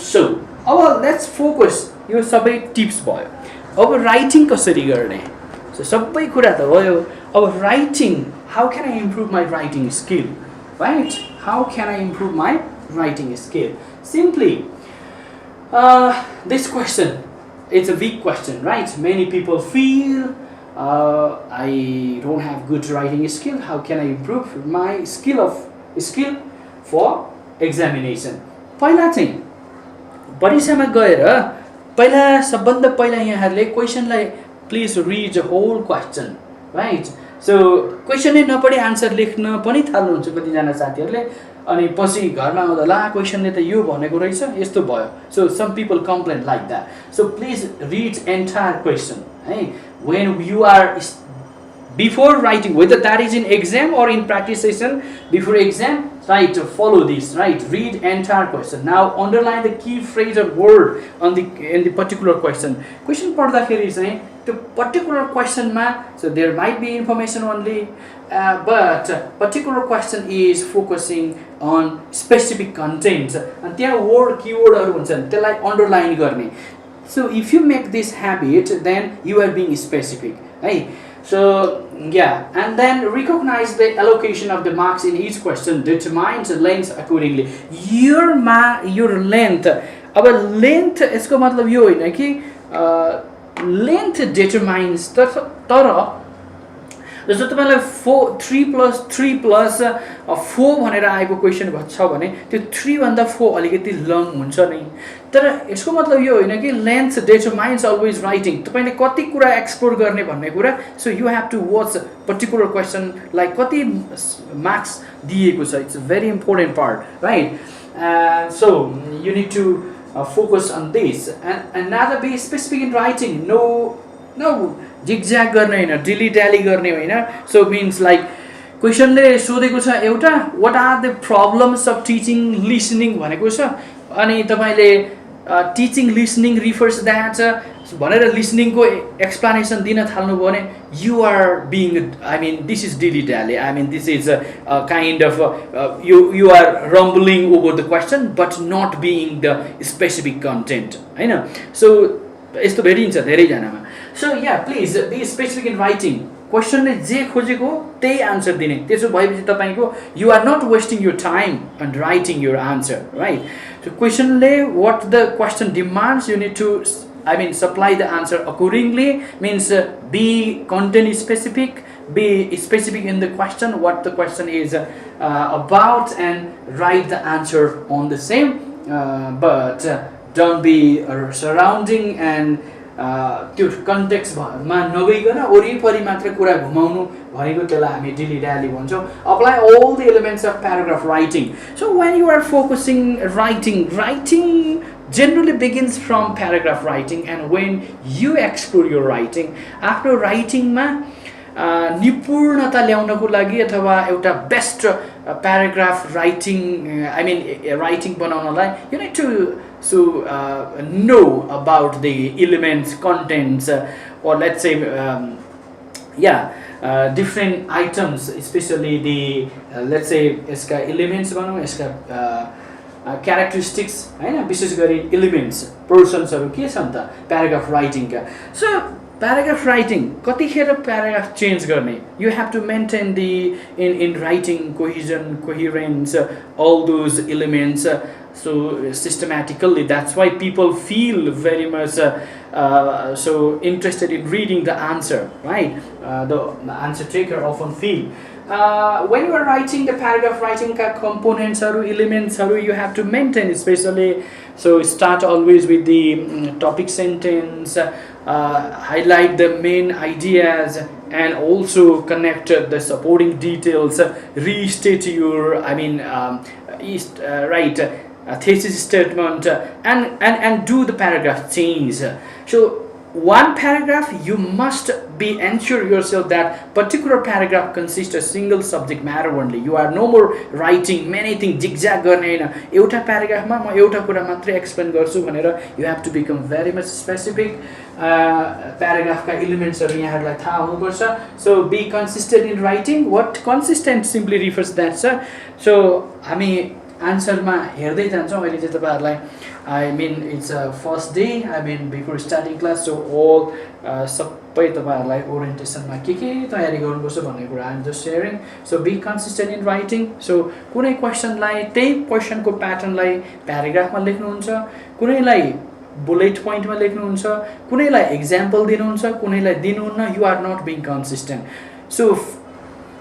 सो अब लेट्स फोकस यो सबै टिप्स भयो। अब राइटिङ कसरी गर्ने सो सबै कुरा त भयो। अब writing how can I improve my writing skill right how can I improve my writing skill simply this question, it's a weak question, right? Many people feel I don't have good writing skill. How can I improve my skill for examination? पहिला चाहिँ परीक्षामा गएर पहिला सबभन्दा पहिला यहाँहरूले क्वेसनलाई please read the whole question right. So क्वेसनै नपढी आन्सर लेख्न पनि थाल्नुहुन्छ कतिजना साथीहरूले अनि पछि घरमा आउँदा ला क्वेसनले त यो भनेको रहेछ यस्तो भयो। So some people complain like that. So please read entire question है when you are before writing whether that is in exam or in practice session before exam, right? Follow this, right? Read entire question. Now underline the key phrase or word in the particular question. Question पढ्दाखेरि चाहिँ त्यो particular question मा so there might be information only but particular question is focusing on specific content and त्यहाँ word keywordहरू हुन्छन् त्यसलाई underline गर्ने। So if you make this habit then you are being specific, right? So yeah, and then recognize the allocation of the marks in each question determines the length accordingly. Your length, अब length यसको मतलब यो होइन कि length determines तर जस्तो तपाईँलाई 3+3+4 भनेर आएको क्वेसन छ भने त्यो 3 भन्दा 4 अलिकति लङ हुन्छ नि। तर यसको मतलब यो होइन कि लेन्थ डिटरमाइन्स अलवेज राइटिङ तपाईँले कति कुरा एक्सप्लोर गर्ने भन्ने कुरा। So you have to watch particular क्वेसनलाई कति मार्क्स दिएको छ। It's a very important part right. So you need to focus on this and another be specific in writing. No zigzag गर्ने होइन dilly dally गर्ने होइन। So means like क्वेसनले सोधेको छ एउटा what are the problems of teaching listening भनेको छ अनि तपाईले teaching listening refers that भनेर listening को explanation दिन थाल्नु भयो भने you are being, I mean, this is dilly dally, I mean, this is a kind of you are rumbling over the question but not being the specific content, हैन. So यस्तो भेटिन्छ धेरै जनामा. So yeah, please be specific in writing. Question ले जे खोजेको त्यही answer दिने. त्यसो भएपछि तपाईको you are not wasting your time on writing your answer, right? So question ले what the question demands, you need to, I mean, supply the answer accordingly. Means be content specific, be specific in the question, what the question is about, and write the answer on the same. But don't be surrounding and त्यो context मा नगइकन वरिपरि मात्र कुरा घुमाउनु भनेको त्यसलाई हामी dilly dally भन्छौँ. Apply all the elements of paragraph writing. So when you are focusing writing generally begins from paragraph writing, and when you explore your writing, after writing मा निपुणता ल्याउनको लागि अथवा एउटा best paragraph writing, I mean writing बनाउनलाई you need to know about the elements, contents, or let's say different items, especially the let's say यसका elements भनौँ, यसका characteristics, हैन, विशेष गरी elements, personsहरु के छन् त paragraph writing का. So paragraph writing कतिखेर paragraph change गर्ने, you have to maintain the in writing cohesion, coherence, all those elements so systematically. That's why people feel very much so interested in reading the answer, right? The answer taker often feel when you are writing the paragraph writing components or elements, you have to maintain, especially so start always with the topic sentence, highlight the main ideas, and also connect the supporting details, restate your, I mean, right, thesis statement, and do the paragraph change. So one paragraph you must be ensure yourself that particular paragraph consists of single subject matter only. You are no more writing many things zigzag गर्ने हैन. एउटा paragraph मा म एउटा कुरा मात्रै explain गर्छु भनेर you have to become very much specific. Paragraph का elements हरु यहाँहरुलाई थाहा हुनुपर्छ. So be consistent in writing. What consistent simply refers that, sir. So हामी answer मा हेर्दै जान्छौं. अहिले चाहिँ तपाईहरुलाई I mean it's a first day, I mean before starting class, so all सबै तपाईहरुलाई orientation मा के तयारी गर्नुपर्छ भन्ने कुरा I'm just sharing. So be consistent in writing. So कुनै question लाई त्यही question को pattern लाई paragraph मा लेख्नुहुन्छ, कुनैलाई bullet point मा लेख्नुहुन्छ, कुनैलाई example दिनुहुन्छ, कुनैलाई दिनुहुन्न, you are not being consistent. So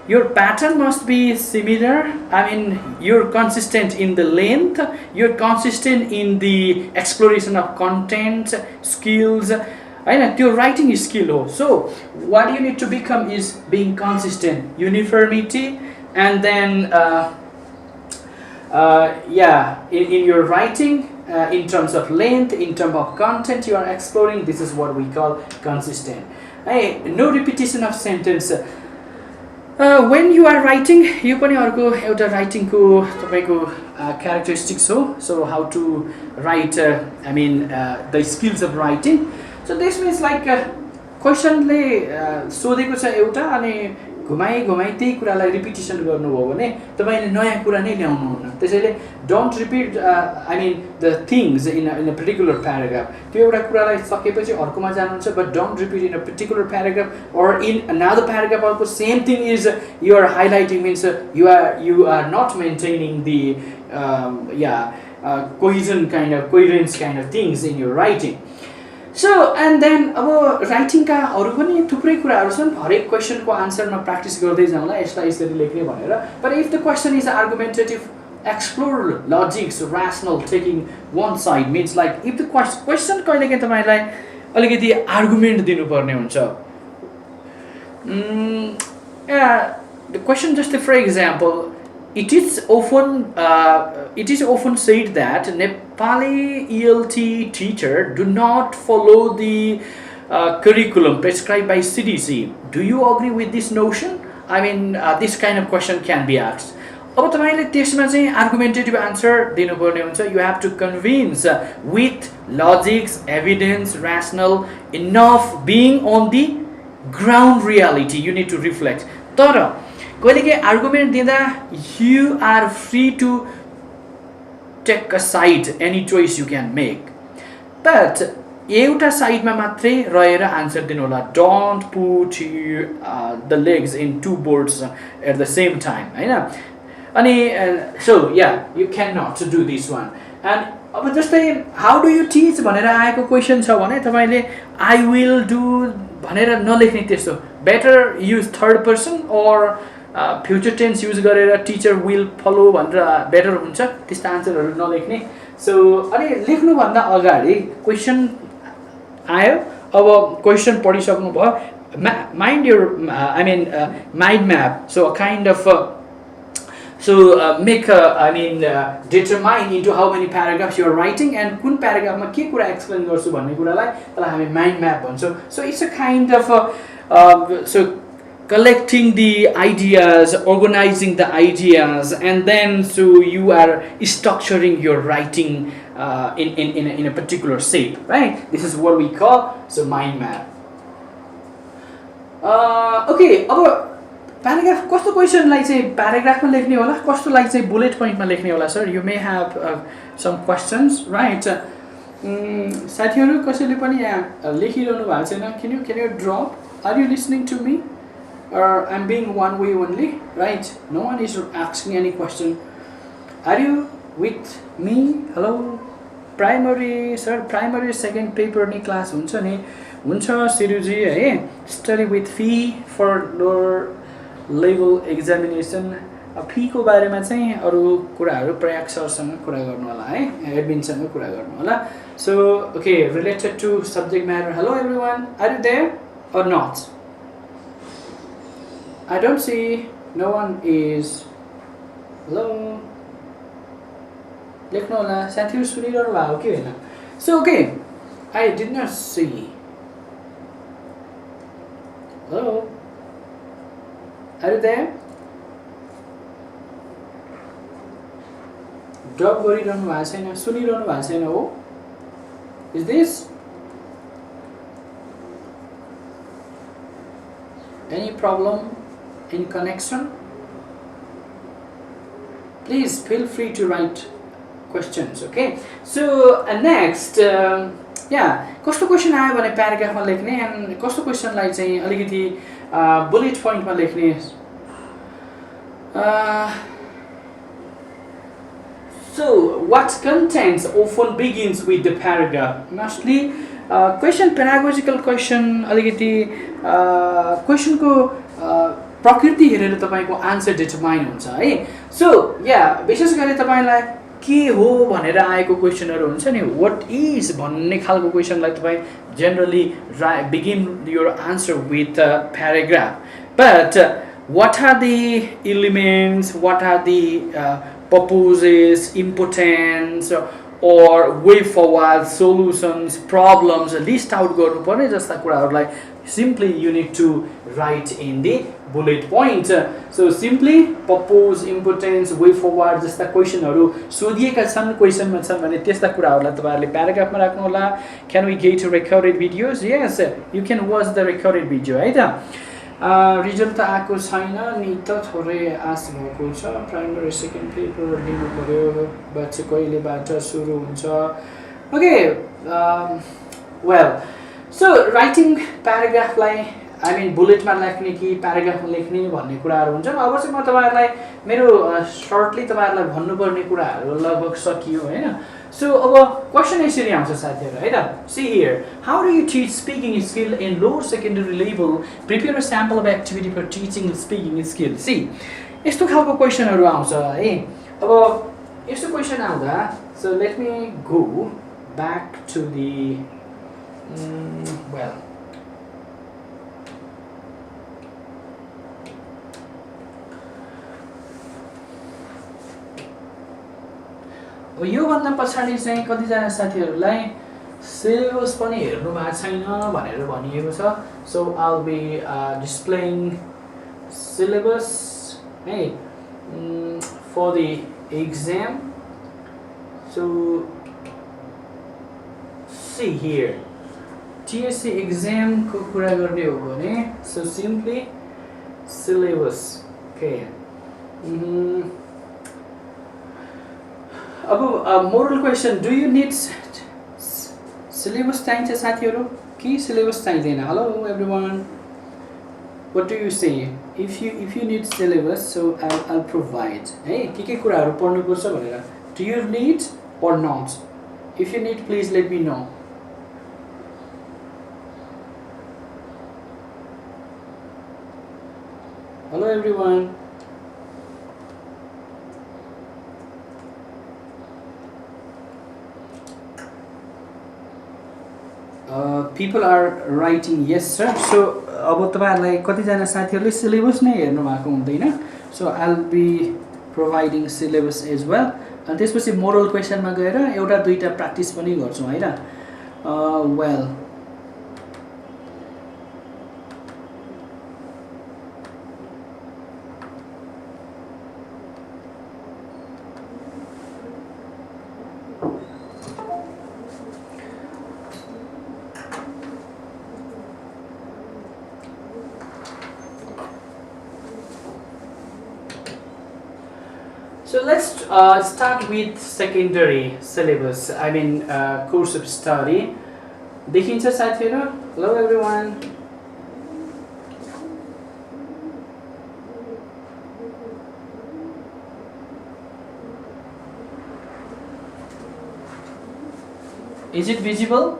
your pattern must be similar. I mean, you're consistent in the length, you're consistent in the exploration of content, skills, and your writing is skill. So what you need to become is being consistent, uniformity, and then in your writing, in terms of length, in terms of content you are exploring, this is what we call consistent. No repetition of sentence. When you are writing, you पनि अर्को एउटा writing को तपाईको characteristics हो. So how to write, I mean the skills of writing. So this means like question ले सोधेको छ एउटा अनि घुमाई त्यही कुरालाई रिपिटिसन गर्नुभयो भने तपाईले नयाँ कुरा नै ल्याउनु हुन्न. त्यसैले don't repeat I mean the things in a particular paragraph. त्यो एउटा कुरालाई सकेपछि अर्कोमा जानुहुन्छ, but don't repeat in a particular paragraph or in another paragraph also same thing is you are highlighting, means you are not maintaining the coherence kind of things in your writing. So and then अब writing का अरु पनि थुप्रै कुराहरु छन्. हरेक question को answer मा प्र्याक्टिस गर्दै जाउँला यसलाई यसरी लेख्ने भनेर. But if the question is argumentative, explore logics, rational, taking one side, means like if the question कहिलेकाहीँ तपाईलाई अलिकति आर्गुमेन्ट दिनुपर्ने हुन्छ. The question, just for example, it is often said that Nepali ELT teacher do not follow the curriculum prescribed by CDC. Do you agree with this notion? I mean, this kind of question can be asked. अब तपाईले त्यसमा चाहिँ argumentative answer दिनुपर्ने हुन्छ you have to convince with logics evidence rational enough being on the ground reality you need to reflect तर कहिलेकाहीँ argument दिँदा you are free to take a side any choice you can make but एउटा साइडमा मात्रै रहेर answer दिनु होला don't put the legs in two boards at the same time हैन अनि so yeah you can not do this one and अब जस्तै हाउ डु यु टिच भनेर आएको क्वेसन छ भने तपाईले आई विल डु भनेर नलेख्ने त्यस्तो better use third person or future tense use गरेर टिचर विल फलो भनेर बेटर हुन्छ त्यस्ता आन्सरहरू नलेख्ने सो अनि लेख्नुभन्दा अगाडि क्वेसन आयो अब क्वेसन पढिसक्नु भयो mind your I mean mind map so a kind of make I mean determine into how many paragraphs you are writing and कुन प्याराग्राफमा के कुरा एक्सप्लेन गर्छु भन्ने कुरालाई त्यसलाई हामी माइन्ड म्याप भन्छौँ so it's a kind of so collecting the ideas organizing the ideas and then so you are structuring your writing in a particular shape right this is what we call so mind map okay अब paragraph कस्तो क्वेसनलाई चाहिँ प्याराग्राफमा लेख्ने होला कस्तोलाई चाहिँ bullet पोइन्टमा लेख्ने होला sir you may have some questions right साथीहरू कसैले पनि यहाँ लेखिरहनु भएको छैन can you drop are you listening to me or I'm being one way only right no one is asking any question are you with me hello primary sir primary second paper नि class हुन्छ नि हुन्छ सिरुजी है study with fee for lower level examination fee को बारेमा चाहिँ अरु कुराहरु प्रयाग सरसँग कुरा गर्नु होला है एडमिनसँग कुरा गर्नु होला so okay related to subject matter hello everyone are you there or not I don't see no one is hello लेख्नु होला साथीहरु सुनिरहनु भएको के हैन so okay I did not see hello are you there drop गरिरहनु भएको छैन सुनिरहनु भएको छैन हो is this any problem in connection please feel free to write questions okay so next yeah कस्तो क्वेशन आयो भने प्याराग्राफमा लेख्ने एन्ड कस्तो क्वेशनलाई चाहिँ अलिकति बुलेट पोइन्टमा लेख्ने so what contents often begins with the paragraph mostly question pedagogical question अलिकति क्वेशन को प्रकृति हेरेर तपाईको आन्सर डिटरमाइन हुन्छ है सो या विशेष गरी तपाईलाई के हो भनेर आएको क्वेशनहरु हुन्छ नि व्हाट इज भन्ने खालको क्वेशनलाई तपाई generally begin your answer with a paragraph but what are the elements what are the purposes importance or way forward solutions problems list out गर्नु पर्ने जस्ता कुराहरुलाई simply you need to write in the bullet point so simply purpose importance way forward जस्ता क्वेशनहरु सोधिएका छन् क्वेशनमा छन् भने त्यस्ता कुराहरुलाई तपाईहरुले प्याराग्राफमा राख्नु होला can we get recorded videos yes you can watch the recorded video है त रिजल्ट त आको छैन नि त थोरै आश भएको छ प्राइमरी सेकेन्ड पेपर लिनु पर्यो बच्च कहिलेबाट सुरु हुन्छ ओके वेल सो राइटिङ प्याराग्राफलाई आई मिन बुलेटमा लेख्ने कि प्याराग्राफमा लेख्ने भन्ने कुराहरु हुन्छ अब चाहिँ म तपाईहरुलाई मेरो सर्टली तपाईहरुलाई भन्नुपर्ने कुराहरु लगभग सकियो हैन सो अब क्वेशन यसरी आउँछ साथीहरु है त see here how do you teach speaking skill in lower secondary level prepare a sample of activity for teaching speaking skill see यस्तो खालको क्वेशनहरु आउँछ है अब यस्तो क्वेशन आउँदा so let me go back to the well यो भन्दा पछाडी चाहिँ कतिजना साथीहरुलाई सिलेबस पनि हेर्नु भएको छैन भनेर भनिएको छ so I'll be displaying syllabus hey for the exam. So see here, TSC exam को कुरा गर्ने हो भने, so simply syllabus. Okay. अब moral question, do you need syllabus चाहिन्छ साथीहरु कि syllabus चाहिदैन? Hello everyone, what do you say? If you need syllabus, so I'll provide. Hey, के कुराहरु पढ्नु पर्छ भनेर. Do you need or not? If you need, please let me know. Hello everyone. People are writing yes sir. So अब तपाईहरुलाई कतिजना साथीहरुले syllabus नै हेर्नु भएको हुँदैन. So I'll be providing syllabus as well. अनि त्यसपछि मोरल क्वेशनमा गएर एउटा दुईटा प्र्याक्टिस पनि गर्छौं हैन. Well, so let's start with secondary syllabus. I mean course of study. देखिन्छ साथीहरु? Hello everyone. Is it visible?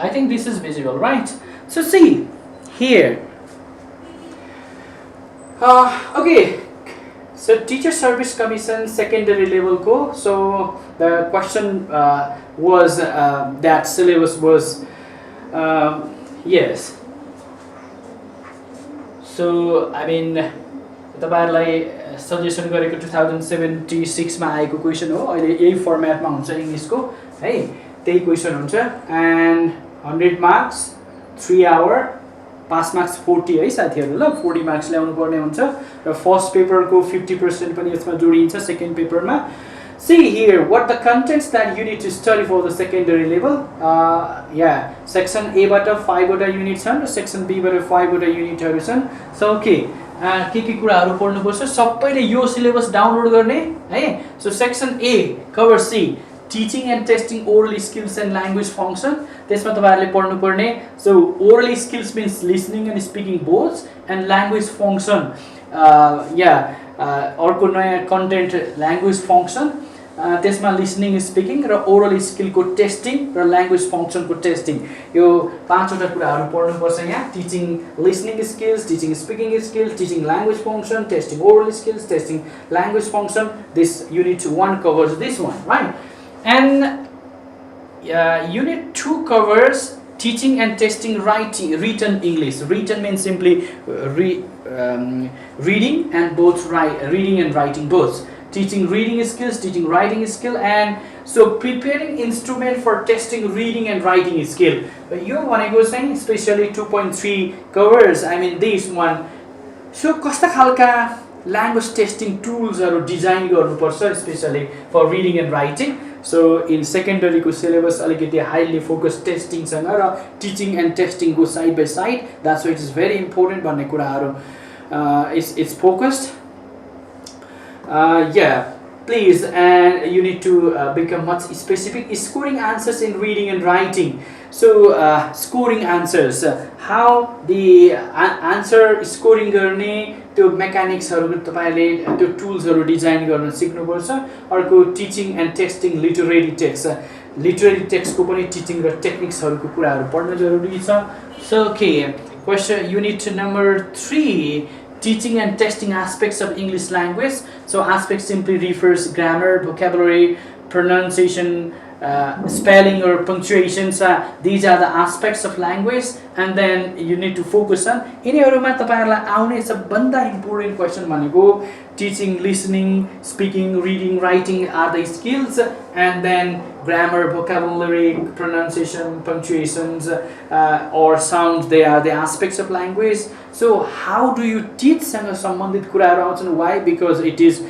I think this is visible, right? So see here. Okay. So Teacher Service Commission secondary level ko. So the question was that syllabus was yes. So I mean तपाईहरुलाई suggestion गरेको 2076 मा आएको question हो. अहिले यही फर्मेटमा हुन्छ इंग्लिशको है. त्यही क्वेशन हुन्छ and 100 marks 3 hour, pass marks 40 है साथीहरु ल. 40 marks ल्याउनु पर्ने हुन्छ र फर्स्ट पेपर को 50% पनि यसमा जोडिन्छ सेकेन्ड पेपरमा. See here what the contents that you need to study for the secondary level. Yeah, section A बाट 5 वटा युनिट छन् र सेक्सन B बाट 5 वटा युनिटहरु छन्. So okay, के कुराहरु पढ्नु पर्छ सबैले यो सिलेबस डाउनलोड गर्ने है. So section A cover C, teaching and testing oral skills and language function. त्यसमा तपाईहरुले पढ्नु पर्ने. So oral skills means listening and speaking both, and language function अर्को नयाँ कन्टेन्ट language function. त्यसमा listening speaking र oral skill को testing र language function को टेस्टिङ. यो पाँचवटा कुराहरु पढ्नु पर्छ यहाँ. teaching listening skills, teaching speaking skills, teaching language function, testing oral skills, testing language function. This unit 1 covers this one, right? And unit 2 covers teaching and testing written English. Written means simply reading and both reading and writing both. Teaching reading skills, teaching writing skill, and so preparing instrument for testing reading and writing skill. But you want to go saying especially 2.3 covers. I mean this one. So कस्ता खालका language testing tools are designed गर्नुपर्छ especially for reading and writing. So in secondary को syllabus अलिकति highly focused testing सँग र teaching and testing go side by side. That's why it is very important भन्ने कुराहरु it's focused. Yeah, please, and you need to become much specific. Scoring answers in reading and writing. So scoring answers, how the answer scoring गर्ने त्यो mechanics हरु तपाईले त्यो tools हरु design गर्न सिक्नु पर्छ. अर्को teaching and testing literary text को पनि टिचिङ र टेक्निक्स हरुको कुराहरु पढ्न जरुरी छ. So okay, question unit number 3, teaching and testing aspects of English language. So aspect simply refers grammar, vocabulary, pronunciation, spelling or punctuation. These are the aspects of language and then you need to focus on यिनीहरुमा तपाईहरुलाई आउने सबभन्दा important question भनेको teaching, listening, speaking, reading, writing are the skills, and then grammar, vocabulary, pronunciation, punctuations, or sounds, they are the aspects of language. So how do you teach सम्बन्धित कुराहरु आउँछन्? Why? Because it is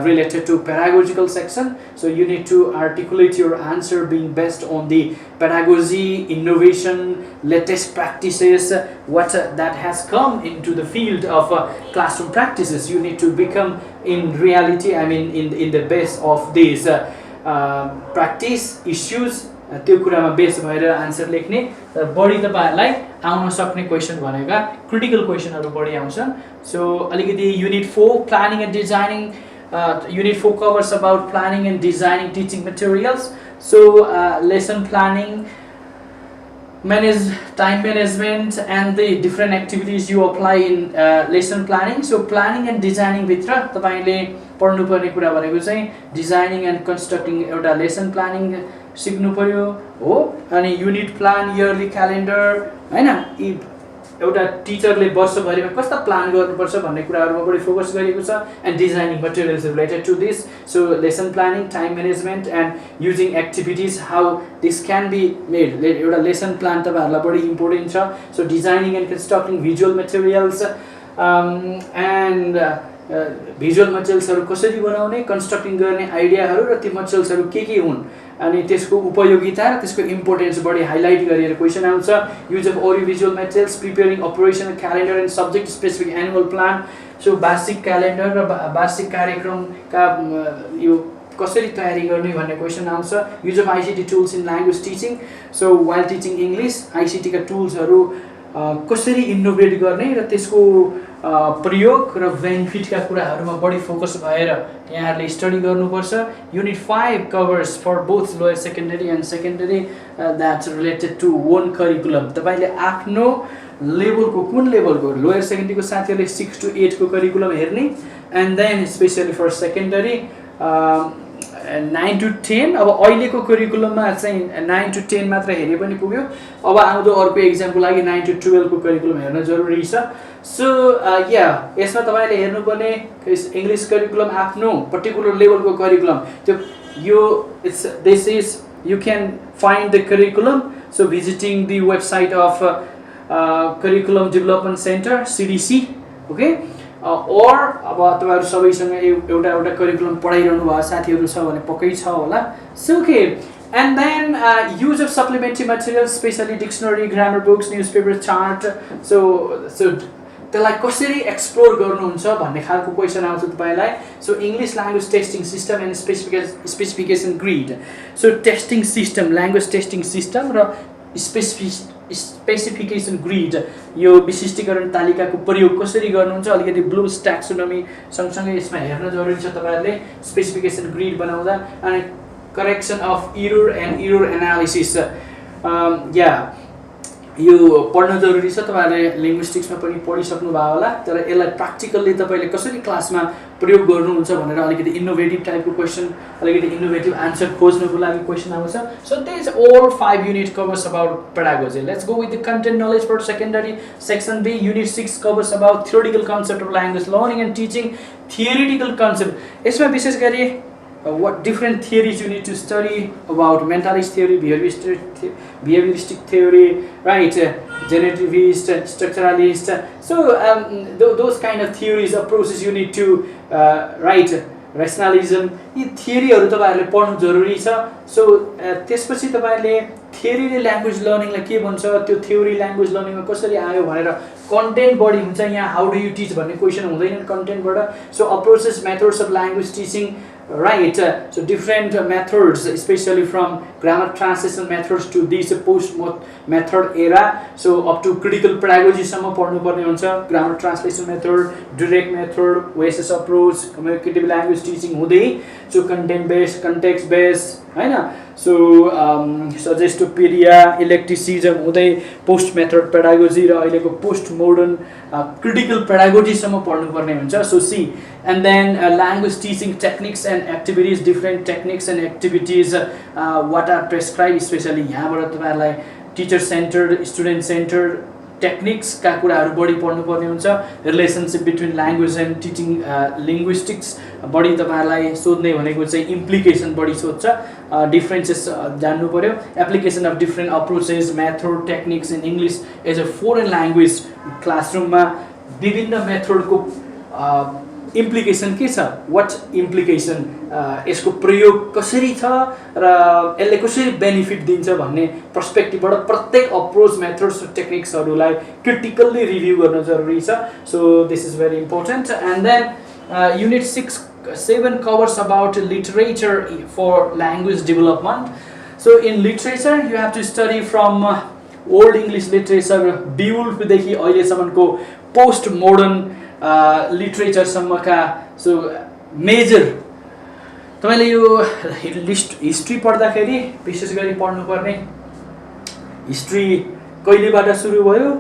related to pedagogical section, so you need to articulate your answer being based on the pedagogy, innovation, latest practices, what that has come into the field of classroom practices. You need to become in reality, I mean in the base of these practice issues, त्यो कुरामा base भएर answer लेख्ने बढी तपाईहरुलाई आउन सक्ने question भनेका critical क्वेशनहरु बढी आउँछन्. सो अलिकति unit 4 planning and designing, unit 4 covers about planning and designing teaching materials. So lesson planning, time management, and the different activities you apply in lesson planning. So planning and designing भित्र तपाईले पढ्नु पर्ने कुरा भनेको चाहिँ designing and constructing एउटा lesson planning सिक्नु पर्यो हो. अनि युनिट प्लान, इयरली क्यालेन्डर, हैन, एउटा टिचरले वर्षभरिमा कस्ता प्लान गर्नुपर्छ भन्ने कुराहरुमा बढी फोकस गरेको छ. And designing materials related to this. So lesson planning, time management and using activities, how this can be made. एउटा लेसन प्लान तपाईहरुलाई बढी इम्पोर्टेन्ट छ. So designing and constructing visual materials, and visual मटेरियल्सहरु कसरी बनाउने, कन्स्ट्रक्टिङ गर्ने आइडियाहरु र ती मटेरियल्सहरु के हुन्, अनि त्यसको उपयोगिता र त्यसको इम्पोर्टेन्स बढी हाइलाइट गरेर क्वेशन आउँछ. Use of audio visual materials, preparing operational calendar and subject specific annual plan. So वार्षिक क्यालेन्डर र वार्षिक कार्यक्रमका यो कसरी तयारी गर्ने भन्ने क्वेशन आउँछ. Use of ICT tools in language teaching. So while teaching English, ICT का टुल्सहरु कसरी इनोभेट गर्ने र त्यसको प्रयोग र बेनिफिटका कुराहरुमा बढी फोकस भएर यहाँहरुले स्टडी गर्नुपर्छ. Unit 5 covers for both lower secondary and secondary that's related to one curriculum. तपाईले आफ्नो लेभलको कुन लेभलको लोयर सेकेन्डरीको साथीहरुले 6 to 8 को करिकुलम हेर्ने, and then specially for secondary 9 to 10. अब अहिलेको करिकुलममा चाहिँ 9 to 10 मात्र हेरे पनि पुग्यो. अब आउँदो अर्को एक्जामको लागि 9 to 12 को करिकुलम हेर्न जरुरी छ. सो यसमा तपाईले हेर्नुपर्ने इंग्लिश करिकुलम आफ्नो पर्टिकुलर लेभलको करिकुलम. त्यो यो this is you can find the curriculum, so visiting the website of curriculum development center CDC, okay. or अब तपाईहरु सबैसँग एउटा एउटा करिकुलम पढाइरहनु भएको साथीहरु छ भने पक्कै छ होला. So okay, and then use of supplementary materials, especially dictionary, grammar books, newspaper, chart. so त्यसलाई कसरी एक्सप्लोर गर्नुहुन्छ भन्ने खालको क्वेशन आउँछ तपाईलाई. So English language testing system and specification grid. So testing system, language testing system र specification grid, यो विशिष्टीकरण तालिकाको प्रयोग कसरी गर्नुहुन्छ, अलिकति ब्लूम्स टैक्सोनॉमी सँगसँगै यसमा हेर्न जरुरी छ तपाईहरुले. स्पेसिफिकेसन ग्रिड बनाउँदा अनि correction of error and error analysis, यो पढ्न जरुरी छ. तपाईहरुले लिंग्विस्टिक्समा पनि पढिसक्नु भयो होला, तर यसलाई प्र्याक्टिकली तपाईले कसरी क्लासमा प्रयोग गर्नुहुन्छ भनेर अलिकति इनोभेटिभ टाइपको क्वेशन, अलिकति इनोभेटिभ आन्सर खोज्नको लागि क्वेशन आउँछ. So this all 5 unit covers about pedagogy. Let's go with the content knowledge for secondary. Section B, unit 6 covers about theoretical concept of language learning and teaching. Theoretical concept, यसमा विशेष गरी what different theories you need to study about: mentalist theory, behavioristic theory, right, generativist, structuralist. So those kind of theories, approaches you need to write. rationalism, यी थियोरीहरु तपाईहरुले पढ्नु जरुरी छ. So त्यसपछि तपाईले थियोरीले ल्याङ्ग्वेज लर्निङलाई के भन्छ, त्यो थियोरी ल्याङ्ग्वेज लर्निङमा कसरी आयो भनेर कन्टेन्ट बढी हुन्छ. यहाँ हाउ डु यु टिच भन्ने क्वेशन हुँदैन कन्टेन्टबाट. So approaches, methods of language teaching, right. So different methods, especially from grammar translation methods to this post method era, so up to critical pedagogy सम्म पढ्नु पर्ने हुन्छ. grammar translation method, direct method, OSS approach, communicative language teaching हुँदै, so content based, context based, हैन. so suggestopedia, eclecticism हुँदै post method pedagogy र अहिलेको post modern critical pedagogy सम्म पढ्नु पर्ने हुन्छ. so see, and then language teaching techniques and activities, different techniques and activities what are prescribed, especially यहाँबाट तपाईहरुलाई टिचर सेन्टर्ड स्टुडेन्ट सेन्टर्ड टेक्निक्सका कुराहरू बढी पढ्नुपर्ने हुन्छ relationship between language and teaching linguistics बढी तपाईँहरूलाई सोध्ने भनेको चाहिँ इम्प्लिकेसन बढी सोध्छ डिफ्रेन्सेस जान्नु पऱ्यो application of different approaches method techniques in English as a foreign language क्लासरुममा विभिन्न मेथडको इम्प्लिकेसन के छ वाट इम्प्लिकेसन यसको प्रयोग कसरी छ र यसले कसरी बेनिफिट दिन्छ भन्ने पर्सपेक्टिभबाट प्रत्येक अप्रोच मेथड्स टेक्निक्सहरूलाई क्रिटिकल्ली रिभ्यू गर्न जरुरी छ so this is very important and then unit 7 covers about literature for language development so in literature you have to study from old English literature Beowulf देखि अहिलेसम्मको पोस्ट मोडर्न लिटरेचर सम्मका so major तपाईले यो list history पढ्दाखेरि विशेष गरी पढ्नुपर्ने history कहिलेबाट सुरु भयो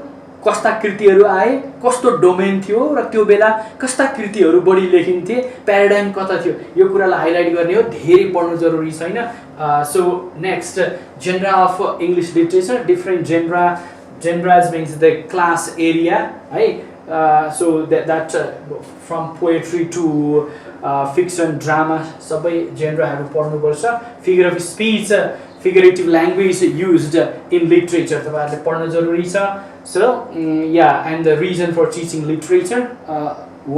कस्ता कृतिहरू आए कस्तो डोमेन थियो र त्यो बेला कस्ता कृतिहरू बढी लेखिन्थे प्याराडाइम कता थियो यो कुरालाई हाइलाइट गर्ने हो धेरै पढ्नु जरुरी छैन so next genre of English literature different genres means the class area है so that from poetry to fiction drama सबै जेनराहरू पढ्नु पर्छ figure of speech figurative language used in literature तपाईहरुले पढ्न जरुरी छ so yeah and the reason for teaching literature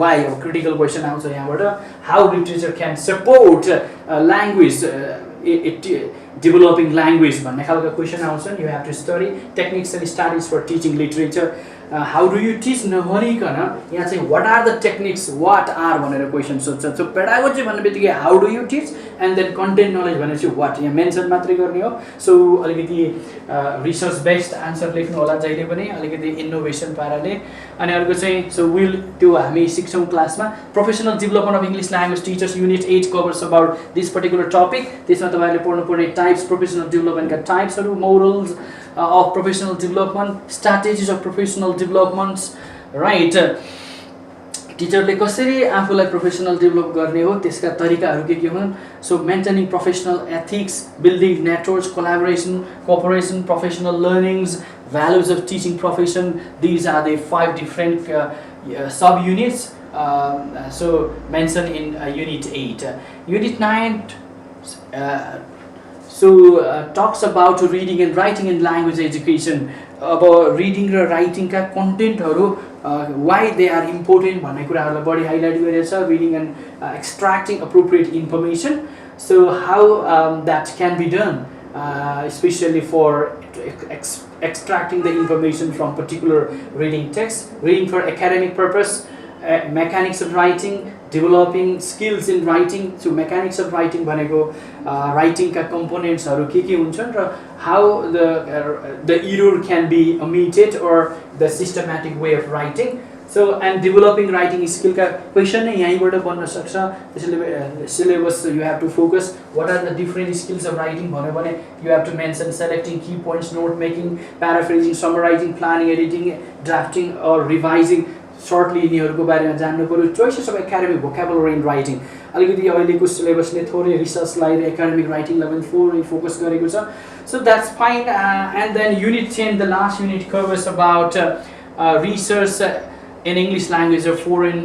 why or critical question आउँछ यहाँबाट how literature can support language developing language भन्ने खालको क्वेशन आउँछ you have to study techniques and studies for teaching literature how do you teach नभनिकन यहाँ चाहिँ what are the techniques what are भनेर question सोध्छ so pedagogy भन्ने बित्तिकै how do you teach and then content knowledge भनेपछि what यहाँ mention मात्रै गर्ने हो सो अलिकति रिसर्च बेस्ड आन्सर लेख्नु होला जहिले पनि अलिकति इनोभेसन पाराले अनि अर्को चाहिँ सो विल त्यो हामी सिक्छौं क्लासमा professional development of English language teachers unit 8 covers about this particular topic त्यसमा तपाईहरुले पढ्नुपर्ने टाइप्स प्रोफेसनल डेभलपमेन्टका टाइप्सहरु morals of professional development, strategies of professional developments, right? टिचरले कसरी आफूलाई प्रोफेसनल डेभलप गर्ने हो त्यसका तरिकाहरू के हुन् so maintaining professional ethics building networks collaboration cooperation professional learnings values of teaching profession these are the 5 different sub units so mention in unit 8 unit 9 so talks about reading and writing in language education about reading र writing का content हरु why they are important भन्ने कुराहरुलाई बढी highlight गरेको छ reading and extracting appropriate information so how that can be done especially for extracting the information from particular reading text reading for academic purpose mechanics of writing developing skills in writing so mechanics of writing भनेको writing का components हरु के हुन्छन् र how the error can be omitted or the systematic way of writing so and developing writing skill का question नै यहीँबाट बन्न सक्छ त्यसैले syllabus you have to focus what are the different skills of writing भन्यो भने you have to mention selecting key points note making paraphrasing summarizing planning editing drafting or revising shortly यिनीहरुको बारेमा जान्नु पर्यो choices of academic vocabulary in writing अलिकति अहिलेको सिलेबसले थोरै रिसर्चलाई र academic writing level 4 मा फोकस गरेको छ so that's fine and then unit 10 the last unit covers about research in English language or foreign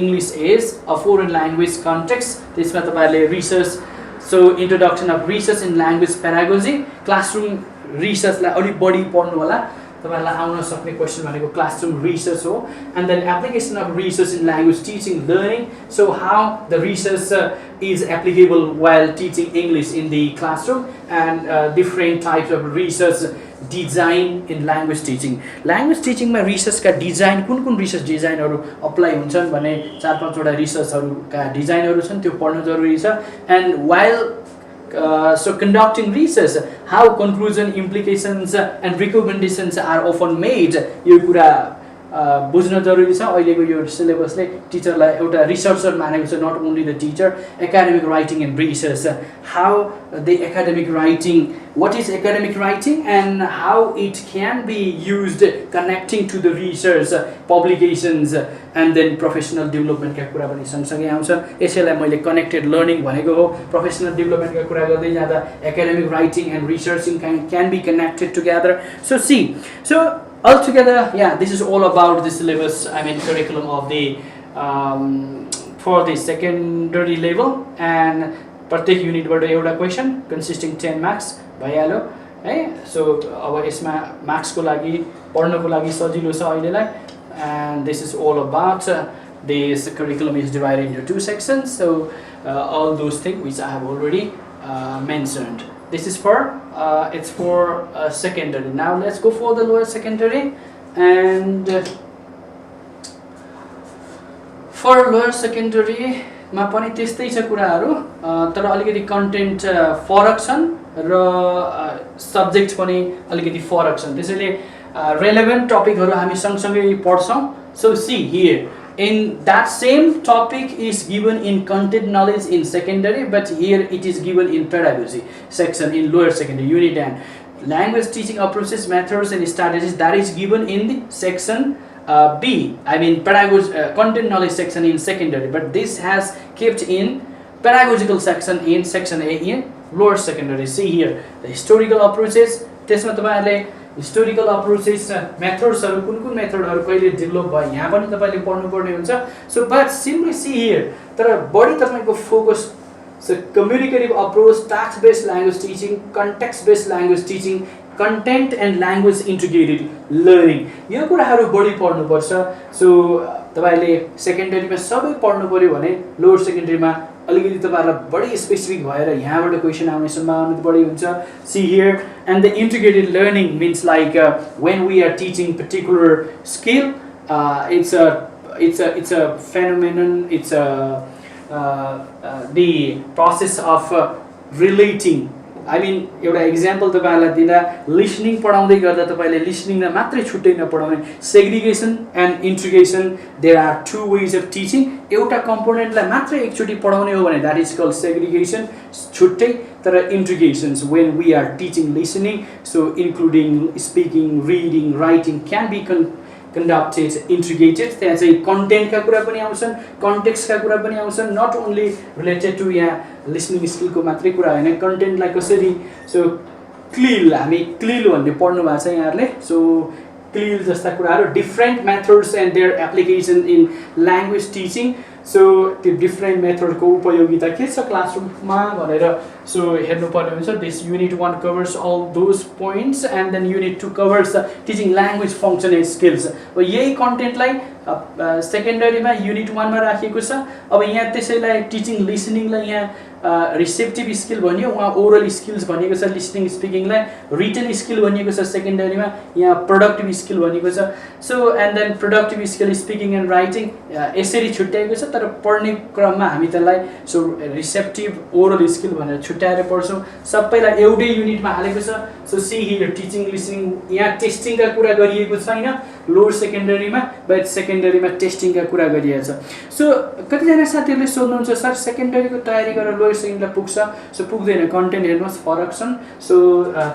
English is a foreign language context त्यसमा तपाईहरुले research so introduction of research in language pedagogy classroom research लाई अलि बढी पढ्नु होला तपाईहरुलाई आउन सक्ने क्वेशन भनेको क्लासरुम रिसर्च हो and then application of research in language teaching learning so how the research is applicable while teaching English in the classroom and different types of research design in language teaching मा research का design कुन research डिजाइनहरु apply हुन्छन् भने 4-5 वटा रिसर्चहरुका डिजाइनहरु छन् त्यो पढ्न जरुरी छ and while so conducting research how conclusion implications and recommendations are often made यो कुरा बुझ्न जरुरी छ अहिलेको यो सिलेबसले टिचरलाई एउटा रिसर्चर मानेको छ not only the teacher academic writing and research how the academic writing what is academic writing and how it can be used connecting to the research publications and then professional development का कुरा पनि सँगसँगै आउँछ यसैलाई मैले connected learning भनेको हो professional development का कुरा गर्दै जाँदा academic writing and researching can be connected together so see so altogether yeah this is all about the syllabus I mean curriculum of the for the secondary level and प्रत्येक युनिटबाट एउटा question consisting 10 marks भइहाल्यो है so अब यसमा मार्क्सको लागि पढ्नको लागि सजिलो छ अहिलेलाई and this is all about this curriculum is divided into 2 sections so all those things which I have already mentioned this is for it's for secondary now let's go for the lower secondary and for lower secondary मा पनि त्यस्तै छ कुराहरू तर अलिकति content फरक छन् र सब्जेक्ट पनि अलिकति फरक छन् त्यसैले रेलेभेन्ट टपिकहरू हामी सँगसँगै पढ्छौं so see here in that same topic is given in content knowledge in secondary but here it is given in pedagogy section in lower secondary unit and language teaching approaches methods and strategies that is given in the section B, I mean pedagogy content knowledge section in secondary, but this has kept in pedagogical section in section A in lower secondary. See here the historical approaches. त्यसमा तपाईहरुले historical approaches methods हरु कुन method हरु कहिले develop भयो यहाँ पनि तपाईले पढ्नु पर्ने हुन्छ. So but simply see here तर बढी तपाईको focus so communicative approach, task based language teaching, context based language teaching, content and language integrated learning यो कुराहरु बढी पढ्नु पर्छ सो तपाईले सेकेन्डरीमा सबै पढ्नु पर्यो भने लोअर सेकेन्डरीमा अलिकति तपाईहरुलाई बढी स्पेसिफिक भएर यहाँबाट क्वेशन आउने सम्भावना बढी हुन्छ see here and the integrated learning means like when we are teaching particular skill it's a phenomenon it's the process of relating I mean एउटा एक्जाम्पल तपाईहरुलाई दिँदा लिसनिङ पढाउँदै गर्दा तपाईले लिसनिङमा मात्रै छुट्टै नपढाउने segregation and integration there are two ways of teaching एउटा कम्पोनेन्टलाई मात्रै एकचोटी पढाउने हो भने दैट इज कॉल्ड सेग्रिगेसन छुट्टै तर integrations when we are teaching listening so including speaking reading writing can be conducted integrated त्यहाँ चाहिँ कन्टेन्ट का कुरा पनि आउँछन् कन्टेक्स्ट का कुरा पनि आउँछन् नट ओन्ली रिलेटेड टु यहाँ लिसनिङ स्किल को मात्रै कुरा हैन कन्टेन्ट लाई कसरी सो क्लिल हामी क्लिल भन्ने पढ्नु भएको छ यहाँहरुले सो क्लिल जस्ता कुराहरु different methods and their application in language teaching so त्यो डिफरेन्ट मेथड को उपयोगिता के छ क्लासरुममा भनेर सो हेर्नु पर्ने हुन्छ this unit 1 covers all those points and then unit 2 covers teaching language function and skills अब यही कन्टेन्टलाई सेकेन्डरीमा युनिट 1 मा राखिएको छ अब यहाँ त्यसैलाई टिचिङ लिसनिङलाई यहाँ रिसेप्टिभ स्किल भनियो वहाँ ओरल स्किल्स भनिएको छ लिसनिङ स्पिकिङलाई रिटन स्किल भनिएको छ सेकेन्डरीमा यहाँ प्रोडक्टिभ स्किल भनिएको छ so and then productive skill speaking and writing यसरी छुट्याएको छ तर पढ्ने क्रममा हामी त्यसलाई सो रिसेप्टिभ ओरल स्किल भनेर छुट्याएर पढ्छौं सबैलाई एउटै युनिटमा हालेको छ so see here teaching listening यहाँ टेस्टिङका कुरा गरिएको छैन लोअर सेकेन्डरीमा बट सेकेन्डरीमा टेस्टिङका कुरा गरिएको छ सो कतिजना साथीहरुले सोध्नुहुन्छ सर सेकेन्डरीको तयारी गरेर लोअर सेकेन्डरीलाई पुग्छ सो पुग्दैन कन्टेन्ट हेर्नुस् फरक छन् सो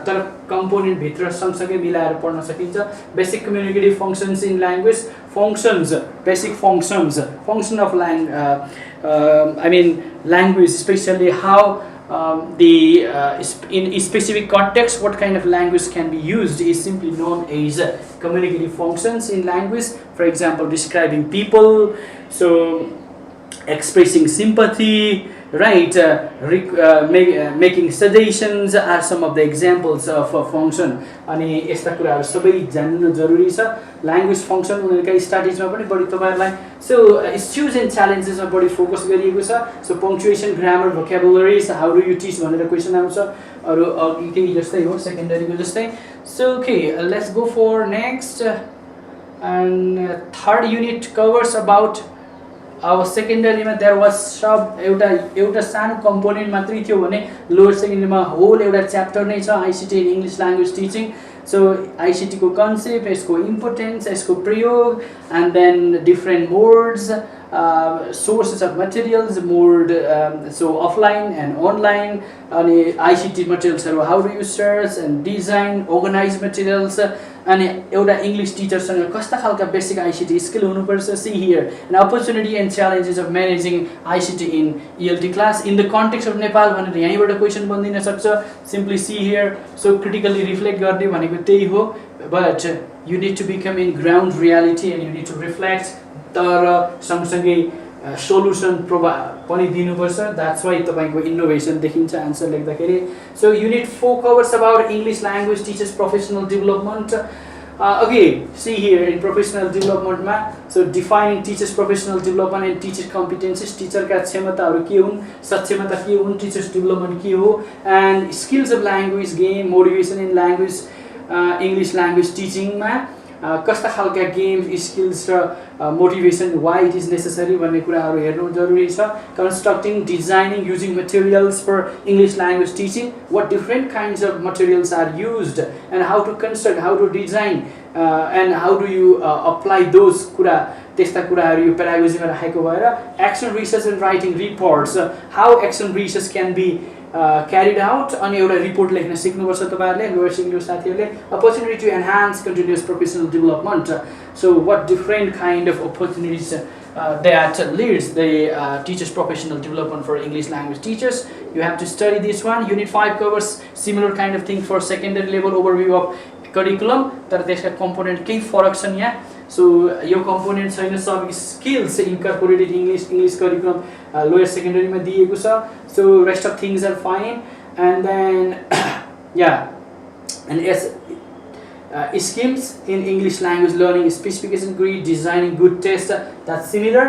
तर कम्पोनेन्ट भित्र सँगसँगै मिलाएर पढ्न सकिन्छ basic communicative functions in language functions basic functions function of I mean language especially how in specific context what kind of language can be used is simply known as communicative functions in language. For example, describing people, so expressing sympathy, right, making suggestions are some of the examples of a function. अनि यस्ता कुराहरु सबै जान्नु जरुरी छ. Language function उनीहरुका स्ट्र्याटेजीमा पनि बढी तपाईहरुलाई सो इश्यूज एन्ड च्यालेन्जेसमा बढी फोकस गरिएको छ. So punctuation, grammar, vocabularies, how do you teach भनेर क्वेशन आउँछ. अरु अघिकै जस्तै हो सेकेन्डरीको जस्तै. So okay, let's go for next. And third unit covers about अब सेकेन्डरीमा देयर वाज सब एउटा सानो कम्पोनेन्ट मात्रै थियो भने लोवर सेकेन्डरीमा होल एउटा च्याप्टर नै छ ICT in English language teaching so ICT को कन्सेप्ट यसको इम्पोर्टेन्स यसको प्रयोग and then different modes sources of materials mode so offline and online अनि ICT materials how do you search and design organize materials अनि एउटा English टिचरसँग कस्ता खालका basic ICT skill हुनुपर्छ see here an opportunity and challenges of managing ICT in ELT class in the context of Nepal भनेर यहीँबाट question बन्दिन सक्छ simply see here so critically reflect गर्ने भनेको त्यही हो but you need to become in ground reality and you need to reflect तर सँगसँगै solution पनि दिनुपर्छ द्याट्स वाइ तपाईको इनोभेसन देखिन्छ आन्सर लेख्दाखेरि so unit 4 covers about English language teachers professional development okay see here in professional development ma so defining teachers professional development and teacher competencies teacher का क्षमताहरु के हुन् सक्षमता के हुन् teachers development के हो and skills of language game motivation in language English language teaching मा कस्ता खालका गेम स्किल्स र motivation why it is necessary भन्ने कुराहरु हेर्नु जरुरी छ constructing designing using materials for English language teaching what different kinds of materials are used and how to construct how to design and how do you apply those कुरा त्यस्ता कुराहरु यो पेडागोजीमा राखेको भएर action research and writing reports how action research can be carried out अनि एउटा report लेख्न सिक्नुपर्छ तपाईहरुले लोयर सेकेन्डरी साथीहरुले opportunity to enhance continuous professional development so what different kind of opportunities that leads the teachers professional development for English language teachers you have to study this one unit 5 covers similar kind of thing for secondary level overview of curriculum तर त्यसका component केही फरक छन् यहाँ so यो component छैन sub skills incorporated English curriculum lower सेकेन्डरीमा दिएको छ so rest of things are fine and then yeah and एस schemes in English language learning specification grid designing good test that's similar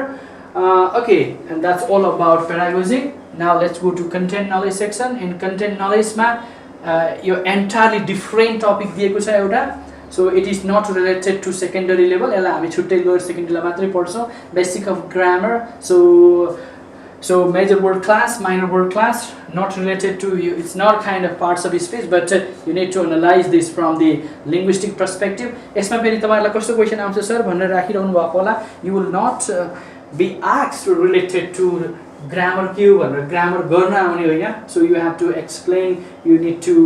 okay and that's all about pedagogy now let's go to content knowledge section in content knowledge ma your entirely different topic दिएको छ एउटा so it is not related to secondary level यसलाई हामी छुट्टै lower सेकेन्डरीलाई मात्रै पढ्छौं basic of grammar so major word class minor word class not related to you it's not kind of parts of speech but you need to analyze this from the linguistic perspective यसमा फेरि तपाईहरुलाई कस्तो question आउँछ sir भनेर राखिरहनु भएको होला you will not be asked related to grammar के हो भनेर grammar गर्न आउने होइन so you have to explain you need to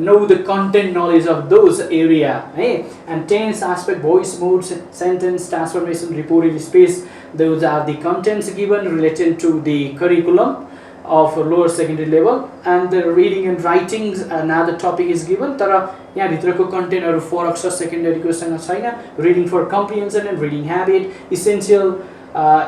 know the content knowledge of those area hey and tense aspect voice modes sentence transformation reported space those are the contents given related to the curriculum of lower secondary level and the reading and writing another topic is given tara यहाँ भित्रको content हरु फरक छ secondary को सँग छैन reading for comprehension and reading habit essential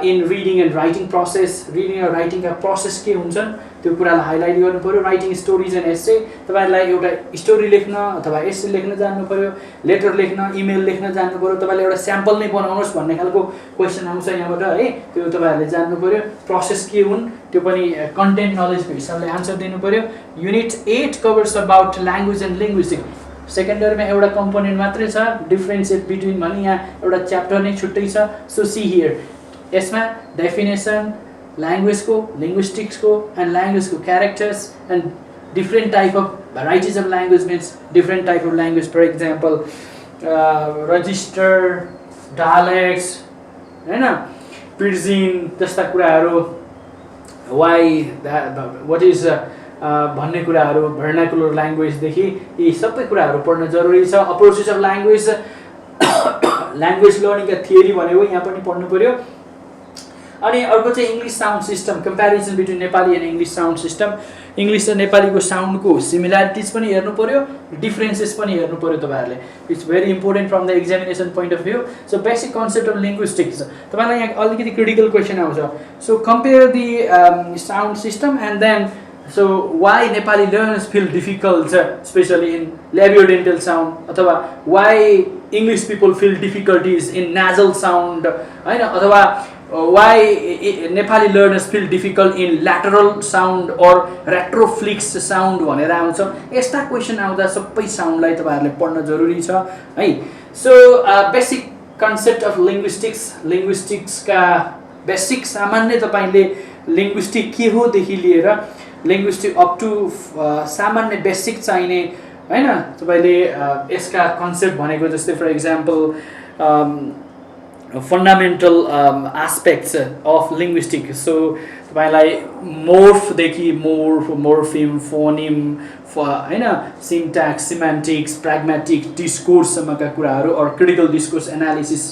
in reading and writing process reading and writing का process के हुन्छन् त्यो कुरालाई हाइलाइट गर्नु पर्यो राइटिङ स्टोरीज एन्ड एस्से तपाईहरुलाई एउटा स्टोरी लेख्न अथवा एस्से लेख्न जान्नु पर्यो लेटर लेख्न इमेल लेख्न जान्नु पर्यो तपाईले एउटा स्याम्पल नै बनाउनुस् भन्ने खालको क्वेशन आउँछ यहाँबाट है त्यो तपाईहरुले जान्नु पर्यो प्रोसेस के हुन् त्यो पनि कन्टेन्ट नलेजको हिसाबले आन्सर दिनु पर्यो unit 8 covers about language and linguistic सेकेन्डरीमा एउटा कम्पोनेन्ट मात्रै छ डिफरेन्शिएट बिट्विन भने यहाँ एउटा च्याप्टर नै छुट्टै छ सो सी हियर यसमा डेफिनेसन language को linguistics को and language को characters and different type of varieties of language means different type of language for example register dialects हैन pidgin जस्ता कुराहरु why that what is भन्ने कुराहरु vernacular language देखि यी सबै कुराहरु पढ्न जरुरी छ approaches of language language learning का theory भनेको यहाँ पनि पढ्नु पर्यो अनि अर्को चाहिँ English sound system comparison between Nepali and English sound system English र नेपालीको साउन्डको सिमिल्यारिटिज पनि हेर्नु पर्यो डिफरेन्सेस पनि हेर्नु पर्यो तपाईहरुले it's very important from the examination point of view so basic concept of linguistics तपाईलाई यहाँ अलिकति क्रिटिकल क्वेशन आउँछ so compare the sound system and then so why Nepali learners feel difficult especially in labiodental sound अथवा why English people feel difficulties in nasal sound हैन अथवा why Nepali learners feel difficult in lateral sound or retroflex sound भनेर आउँछ यस्ता question आउँदा सबै साउन्डलाई तपाईहरुले पढ्न जरुरी छ है so basic concept of linguistics का बेसिक सामान्य तपाईले लिङ्ग्विस्टिक के हो देखि लिएर लिङ्ग्विस्टिक अप टु सामान्य बेसिक चाहिने हैन तपाईले यसका कन्सेप्ट भनेको जस्तै for example fundamental aspects of linguistic so तपाईलाई मोर्फदेखि मोर्फिम फोनिम हैन सिन्ट्याक्स सिमेन्टिक्स प्राग्मेटिक डिस्कोर्ससम्मका कुराहरू अर क्रिटिकल डिस्कोर्स एनालिसिस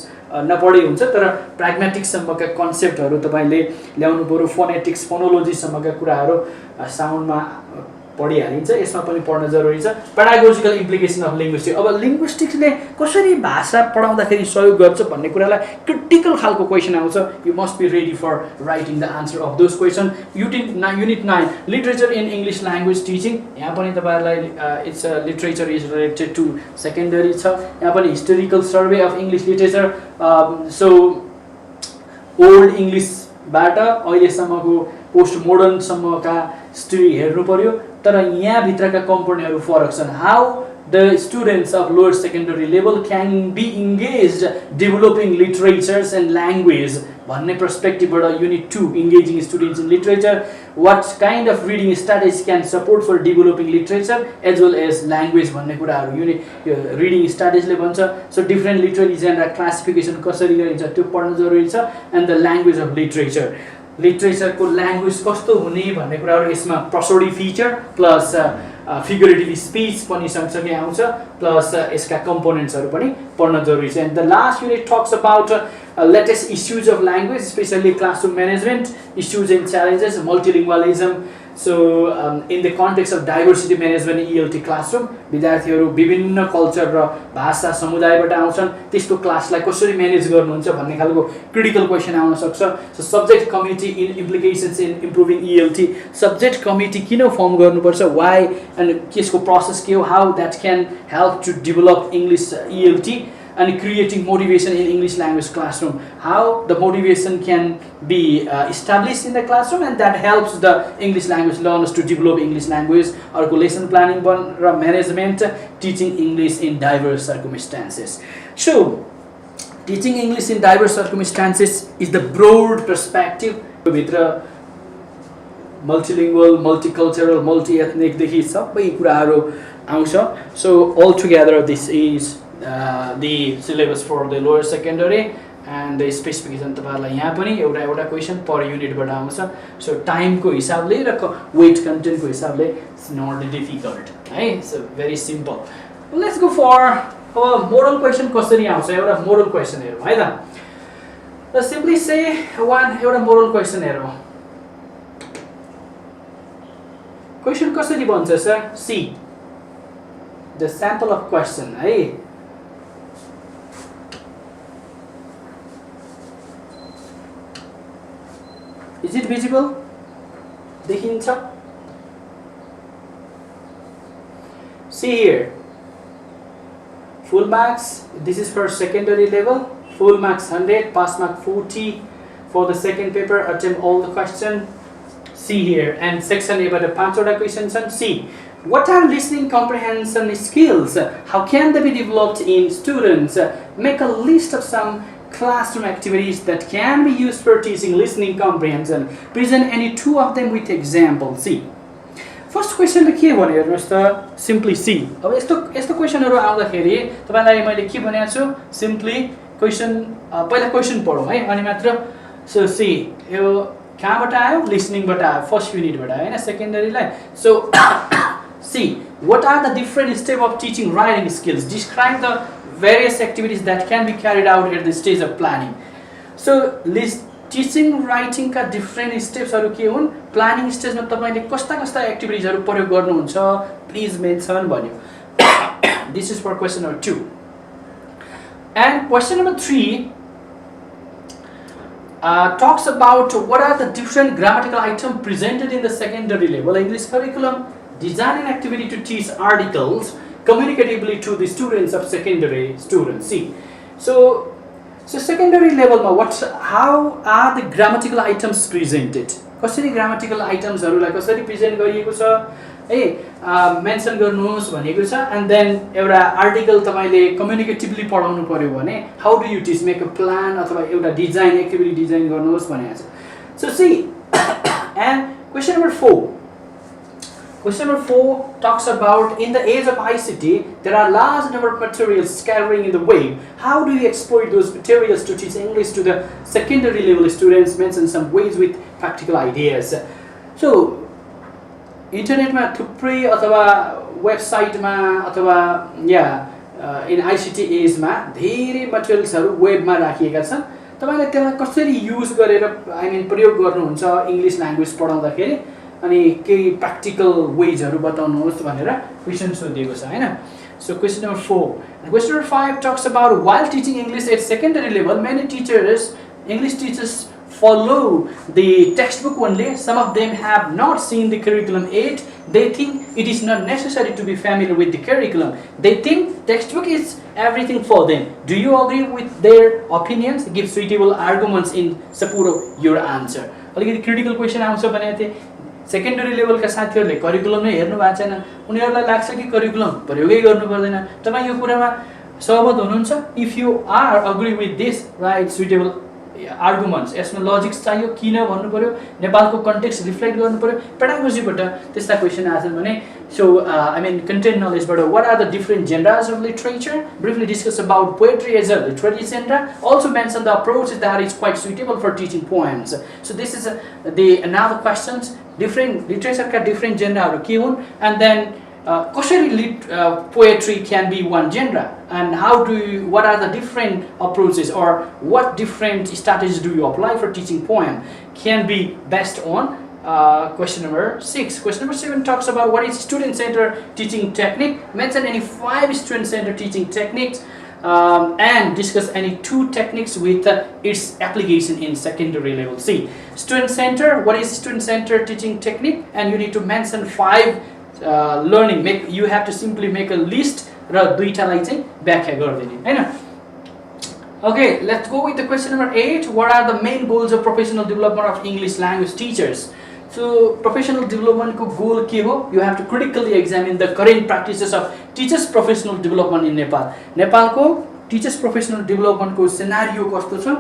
नपढे हुन्छ तर प्राग्मेटिक्ससम्मका कन्सेप्टहरू तपाईले ल्याउनु पर्यो फोनेटिक्स फोनोलोजीसम्मका कुराहरू साउन्डमा पढिहालिन्छ यसमा पनि पढ्न जरुरी छ पेडागोजिकल इम्प्लिकेसन अफ लिङ्ग्विस्टिक्स अब लिङ्ग्विस्टिक्सले कसरी भाषा पढाउँदाखेरि सहयोग गर्छ भन्ने कुरालाई क्रिटिकल खालको क्वेसन आउँछ you must be ready for writing the answer of those question unit 9 literature in English language teaching यहाँ पनि तपाईहरुलाई it's literature is related to secondary छ यहाँ पनि historical survey of English literature so old इङ्ग्लिसबाट अहिलेसम्मको post मोडर्नसम्मका story हेर्नु पर्यो तर यहाँ भित्रका कम्पोनेन्टहरु फरक छन् how the students of lower secondary level can be engaged developing literatures and language भन्ने पर्सपेक्टिभबाट unit 2 engaging students in literature what kind of reading strategy can support for developing literature as well as language भन्ने कुराहरू unit reading स्ट्राटेजीले भन्छ so different literary genre classification कसरी गरिन्छ त्यो पढ्न जरुरी छ and the language of literature लिटरेचरको ल्याङ्ग्वेज कस्तो हुने भन्ने कुराहरू यसमा prosody feature plus figurative speech पनि सँगसँगै आउँछ प्लस यसका कम्पोनेन्ट्सहरू पनि पढ्न जरुरी छ and the last unit talks about latest issues of language, especially classroom management, issues and challenges, multilingualism. So in the context of diversity management in ELT classroom, विद्यार्थीहरू विभिन्न कल्चर र भाषा समुदायबाट आउँछन् त्यस्तो क्लासलाई कसरी म्यानेज गर्नुहुन्छ भन्ने खालको क्रिटिकल क्वेसन आउन सक्छ so subject committee in implications in improving ELT subject committee किन फर्म गर्नुपर्छ व्हाई एन्ड केसको प्रोसेस के हो how that can help to develop English ELT and creating motivation in English language classroom how the motivation can be established in the classroom and that helps the English language learners to develop English language or lesson planning management teaching English in diverse circumstances so teaching English in diverse circumstances is the broad perspective भित्र multilingual multicultural multi-ethnic देखि सबै कुराहरू आउँछ so altogether this is the syllabus for the lower secondary and the specification तपाईहरुलाई यहाँ पनि एउटा question per unit बाट आउँछ सो टाइम को हिसाबले र वेट कन्टेन्ट को हिसाबले इट्स नट डिफिकल्ट है so very simple let's go for moral question कसरी आउँछ एउटा मोरल क्वेशन हेरौँ है त सिम्पली से एउटा मोरल क्वेशन हेरौँ क्वेशन कसरी बन्छ sir see the sample of question है Is it visible? देखिन्छ? See here. Full marks. This is for secondary level. Full marks 100, pass mark 40 for the second paper. Attempt all the question. See here. And section A बाट 5 वटा question छन्. See. What are listening comprehension skills? How can they be developed in students? Make a list of some classroom activities that can be used for teaching listening comprehension. Present any two of them with examples. See. First question के भन्यो हेर्नुस् त simply see. अब यस्तो क्वेशनहरु आउँदाखेरि तपाईलाई मैले के भनेको छु simply क्वेशन पहिला क्वेशन पढौं है अनि मात्र so see यो कहाँबाट आयो listening बाट आयो फर्स्ट युनिट बाट हैन सेकेन्डरीलाई so see what are the different steps of teaching writing skills describe the various activities that can be carried out at the stage of planning so teaching writing का different steps हरु के हुन् planning stage मा तपाईले कस्ता activities हरु प्रयोग गर्नुहुन्छ please mention भन्यो this is for question number 2 and question number 3 talks about what are the different grammatical items presented in the secondary level English curriculum design an activity to teach articles communicatively to the students of secondary students see so So secondary level ma how are the grammatical items presented? कसरी grammatical items हरुलाई कसरी present गरिएको छ है mention गर्नुहोस् भनेको छ and then एउटा article तपाईले कम्युनिकेटिभली पढाउनु पर्यो भने how do you teach make a plan अथवा एउटा डिजाइन एक्टिभिटी डिजाइन गर्नुहोस् भनेको छ. So see and question number 4. Question number 4 talks about in the age of ICT, there are large number of materials scattering in the web. How do you exploit those materials to teach English to the secondary level students? Mention some ways with practical ideas. So, internet ma thuprai अथवा website ma अथवा in ICT age ma धेरै materials हरु web मा राखिएका छन्. तपाईले त्यसलाई कसरी युज गरेर प्रयोग गर्नुहुन्छ इंग्लिश ल्याङ्ग्वेज पढाउँदाखेरि अनि केही practical ways हरु बताउनुहोस् भनेर क्वेशन सोधिएको छ हैन. So question number 4. And question number 5 talks about while teaching English at secondary level, many English teachers follow the textbook only. Some of them have not seen the curriculum yet. They think it is not necessary to be familiar with the curriculum. They think textbook is everything for them. Do you agree with their opinions? Give suitable arguments in support of your answer. अलिकति critical question आउँछ भने चाहिँ secondary लेभलका साथीहरुले curriculum नै हेर्नु भएको छैन. उनीहरुलाई लाग्छ कि करिकुलम प्रयोगै गर्नु पर्दैन. तपाई यो कुरामा सहमत हुनुहुन्छ? If you are agree with this, right, suitable arguments, यसमा लजिक्स चाहियो, किन भन्नु पर्यो, नेपालको कन्टेक्स्ट रिफ्लेक्ट गर्नु पर्यो, पेडागोजीबाट त्यस्ता क्वेशन आछन् भने. So content knowledge, but what are the different genres of literature? Briefly discuss about poetry as a literary genre. Also mention the approach that is quite suitable for teaching poems. So this is the another questions. Different literature का different genre के हुन्, and then कसरी poetry can be one genre, and what are the different approaches or what different strategies do you apply for teaching poem can be based on question number 6. Question number 7 talks about what is student-centered teaching technique. Mention any 5 student-centered teaching techniques and discuss any 2 techniques with its application in secondary level. See, student-centered, what is student-centered teaching technique, and you need to mention 5 learning. You have to simply make a list र दुईटालाई चाहिँ व्याख्या गर्दिने हैन. Okay, let's go with the question number 8. What are the main goals of professional development of English language teachers? So, professional development ko goal ke ho? You have to critically examine the current practices of teachers professional development in Nepal. Nepal ko teachers professional development ko scenario कस्तो छ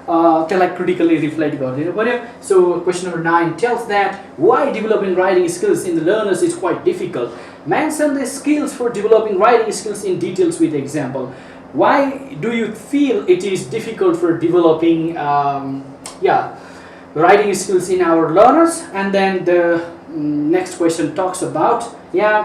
त्यसलाई critically reflect गरिदिनु पर्यो. So, question number 9 tells that why developing writing skills in the learners is quite difficult. Mention the skills for developing writing skills in details with example. Why do you feel it is difficult for developing writing skills in our learners? And then the next question talks about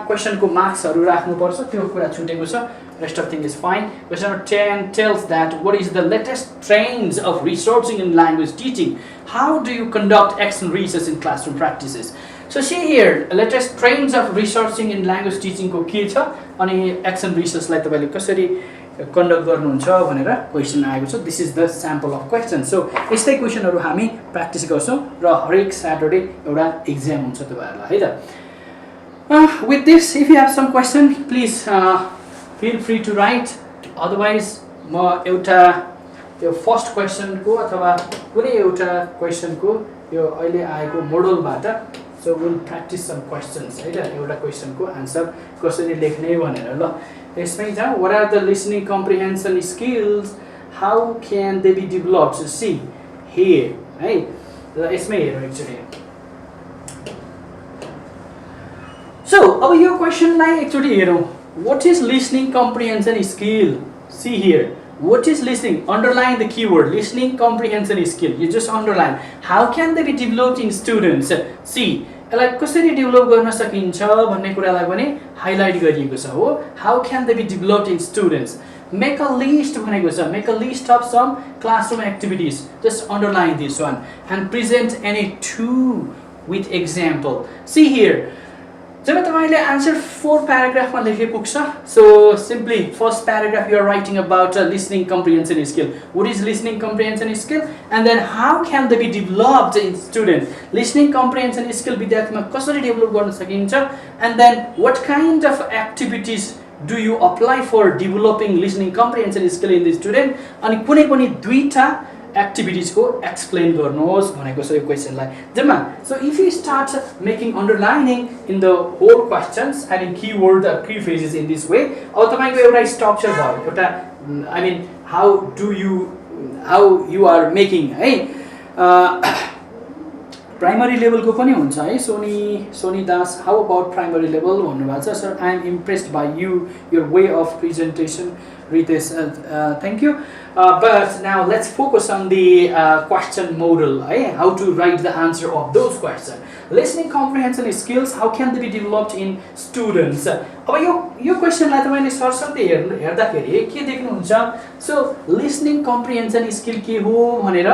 question को marks हरु राख्नु पर्छ, त्यो कुरा छुटेको छ. Rest of thing is fine. Question number 10 tells that what is the latest trends of researching in language teaching? How do you conduct action research in classroom practices? So see here, latest trends of researching in language teaching को के छ अनि action research लाई तपाईले कसरी conduct गर्नुहुन्छ भनेर question आएको छ. This is the sample of questions. So यस्तै क्वेशनहरु हामी प्र्याक्टिस गर्छौं र हरेक सैटरडे एउटा एक्जाम हुन्छ तपाईहरुलाई है त. With this, if you have some question, please feel free to write. Otherwise, म एउटा यो फर्स्ट क्वेशन को अथवा कुनै एउटा क्वेशन को यो अहिले आएको मोडलबाट so we'll practice some questions है त. एउटा क्वेशन को आन्सर कसरी लेख्ने भनेर ल यसमै जाऊ. What are the listening comprehension skills? How can they be developed? So see here है ल यसमै हेरौँ एक्चुअली. So अब यो क्वेशनलाई एक्चुअली हेरौँ. What is listening comprehension skill? See here. What is listening? Underline the keyword listening comprehension skill. You just underline. How can they be developed in students? See, यसलाई कसरी develop गर्न सकिन्छ भन्ने कुरालाई पनि हाइलाइट गरिएको छ हो. How can they be developed in students? Make a list भनेको छ. Make a list of some classroom activities. Just underline this one and present any 2 with example. See here. जब तपाईले आन्सर 4 प्याराग्राफमा लेखे पुग्छ. So simply first paragraph you are writing about listening comprehension skill. What is listening comprehension skill? And then how can they be developed in students? Listening comprehension skill विद्यार्थीमा कसरी develop गर्न सकिन्छ? And then what kind of activities do you apply for developing listening comprehension skill in the student? अनि कुनै पनि दुईटा activities को explain गर्नुहोस् भनेको छ यो क्वेशनलाई जम्मा. So if you start making underlining in the whole questions and in keyword key phrases in this way, अब तपाईको एउटा structure भयो, एउटा I mean how you are making है प्राइमरी लेभलको पनि हुन्छ है. Soni Das, how about primary level भन्नुभएको छ. Sir I am impressed by your way of presentation, Ritesh, thank you. But now let's focus on the question model, how to write the answer of those questions. Listening comprehension skills, how can they be developed in students? अब यो क्वेशनलाई तपाईले सरसर्ती हेर्दाखेरि के देख्नुहुन्छ? So listening comprehension skill के हो भनेर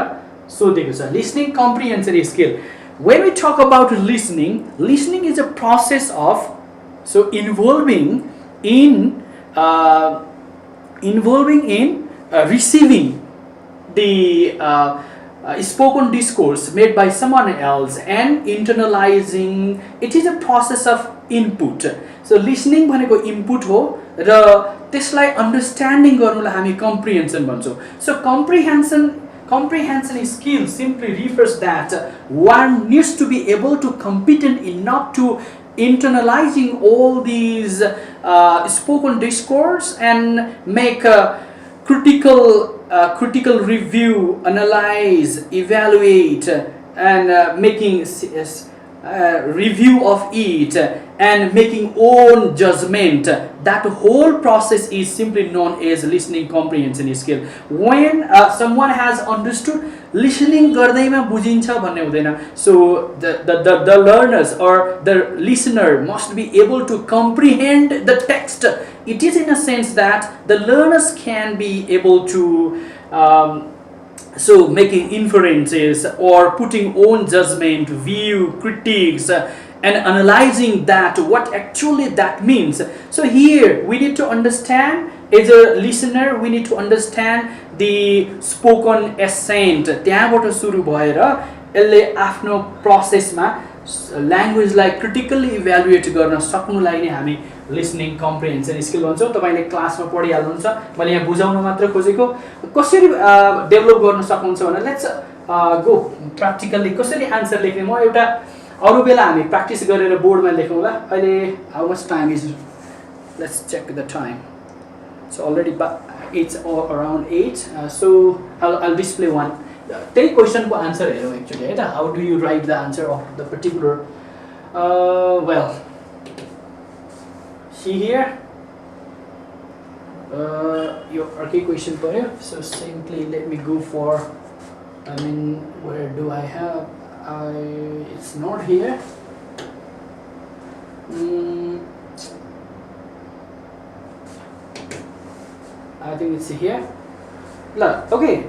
सोधेको छ. Listening comprehension skill, when we talk about listening is a process of involving in receiving the spoken discourse made by someone else and internalizing. It is a process of input. So listening भनेको input हो र त्यसलाई understanding गर्नुलाई हामी comprehension भन्छौँ. So comprehension skill simply refers that one needs to be able to competent enough to internalizing all these spoken discourse and make a critical review, analyze, evaluate, and making review of it and making own judgment. That whole process is simply known as listening comprehension skill. When someone has understood, listening गर्दैमा बुझिन्छ भन्ने हुँदैन. So the learners or the listener must be able to comprehend the text. It is in a sense that the learners can be able to making inferences or putting own judgment, view, critiques, and analyzing that what actually that means. So here we need to understand, as a listener we need to understand the spoken accent. त्यहाँबाट सुरु भएर यसले आफ्नो प्रोसेसमा ल्याङ्ग्वेजलाई critically evaluate गर्न सक्नुलाई नै हामी listening comprehension skill भन्छौँ. तपाईले क्लासमा पढिहाल्नुहुन्छ, मैले यहाँ बुझाउन मात्र खोजेको. कसरी डेभलप गर्न सक्नुहुन्छ भने लेट्स गो प्र्याक्टिकली कसरी आन्सर लेख्ने. म एउटा अरु बेला हामी प्र्याक्टिस गरेर बोर्डमा लेखौँला. अहिले how much time is, let's check the time. So already it's around 8. So I'll display one. Take question को answer हेरौँ actually. How do you write the answer of the particular? Well, see here. Your arcade question for you. So simply let me go for. I mean, where do I have? It's not here. I think it's here. Okay.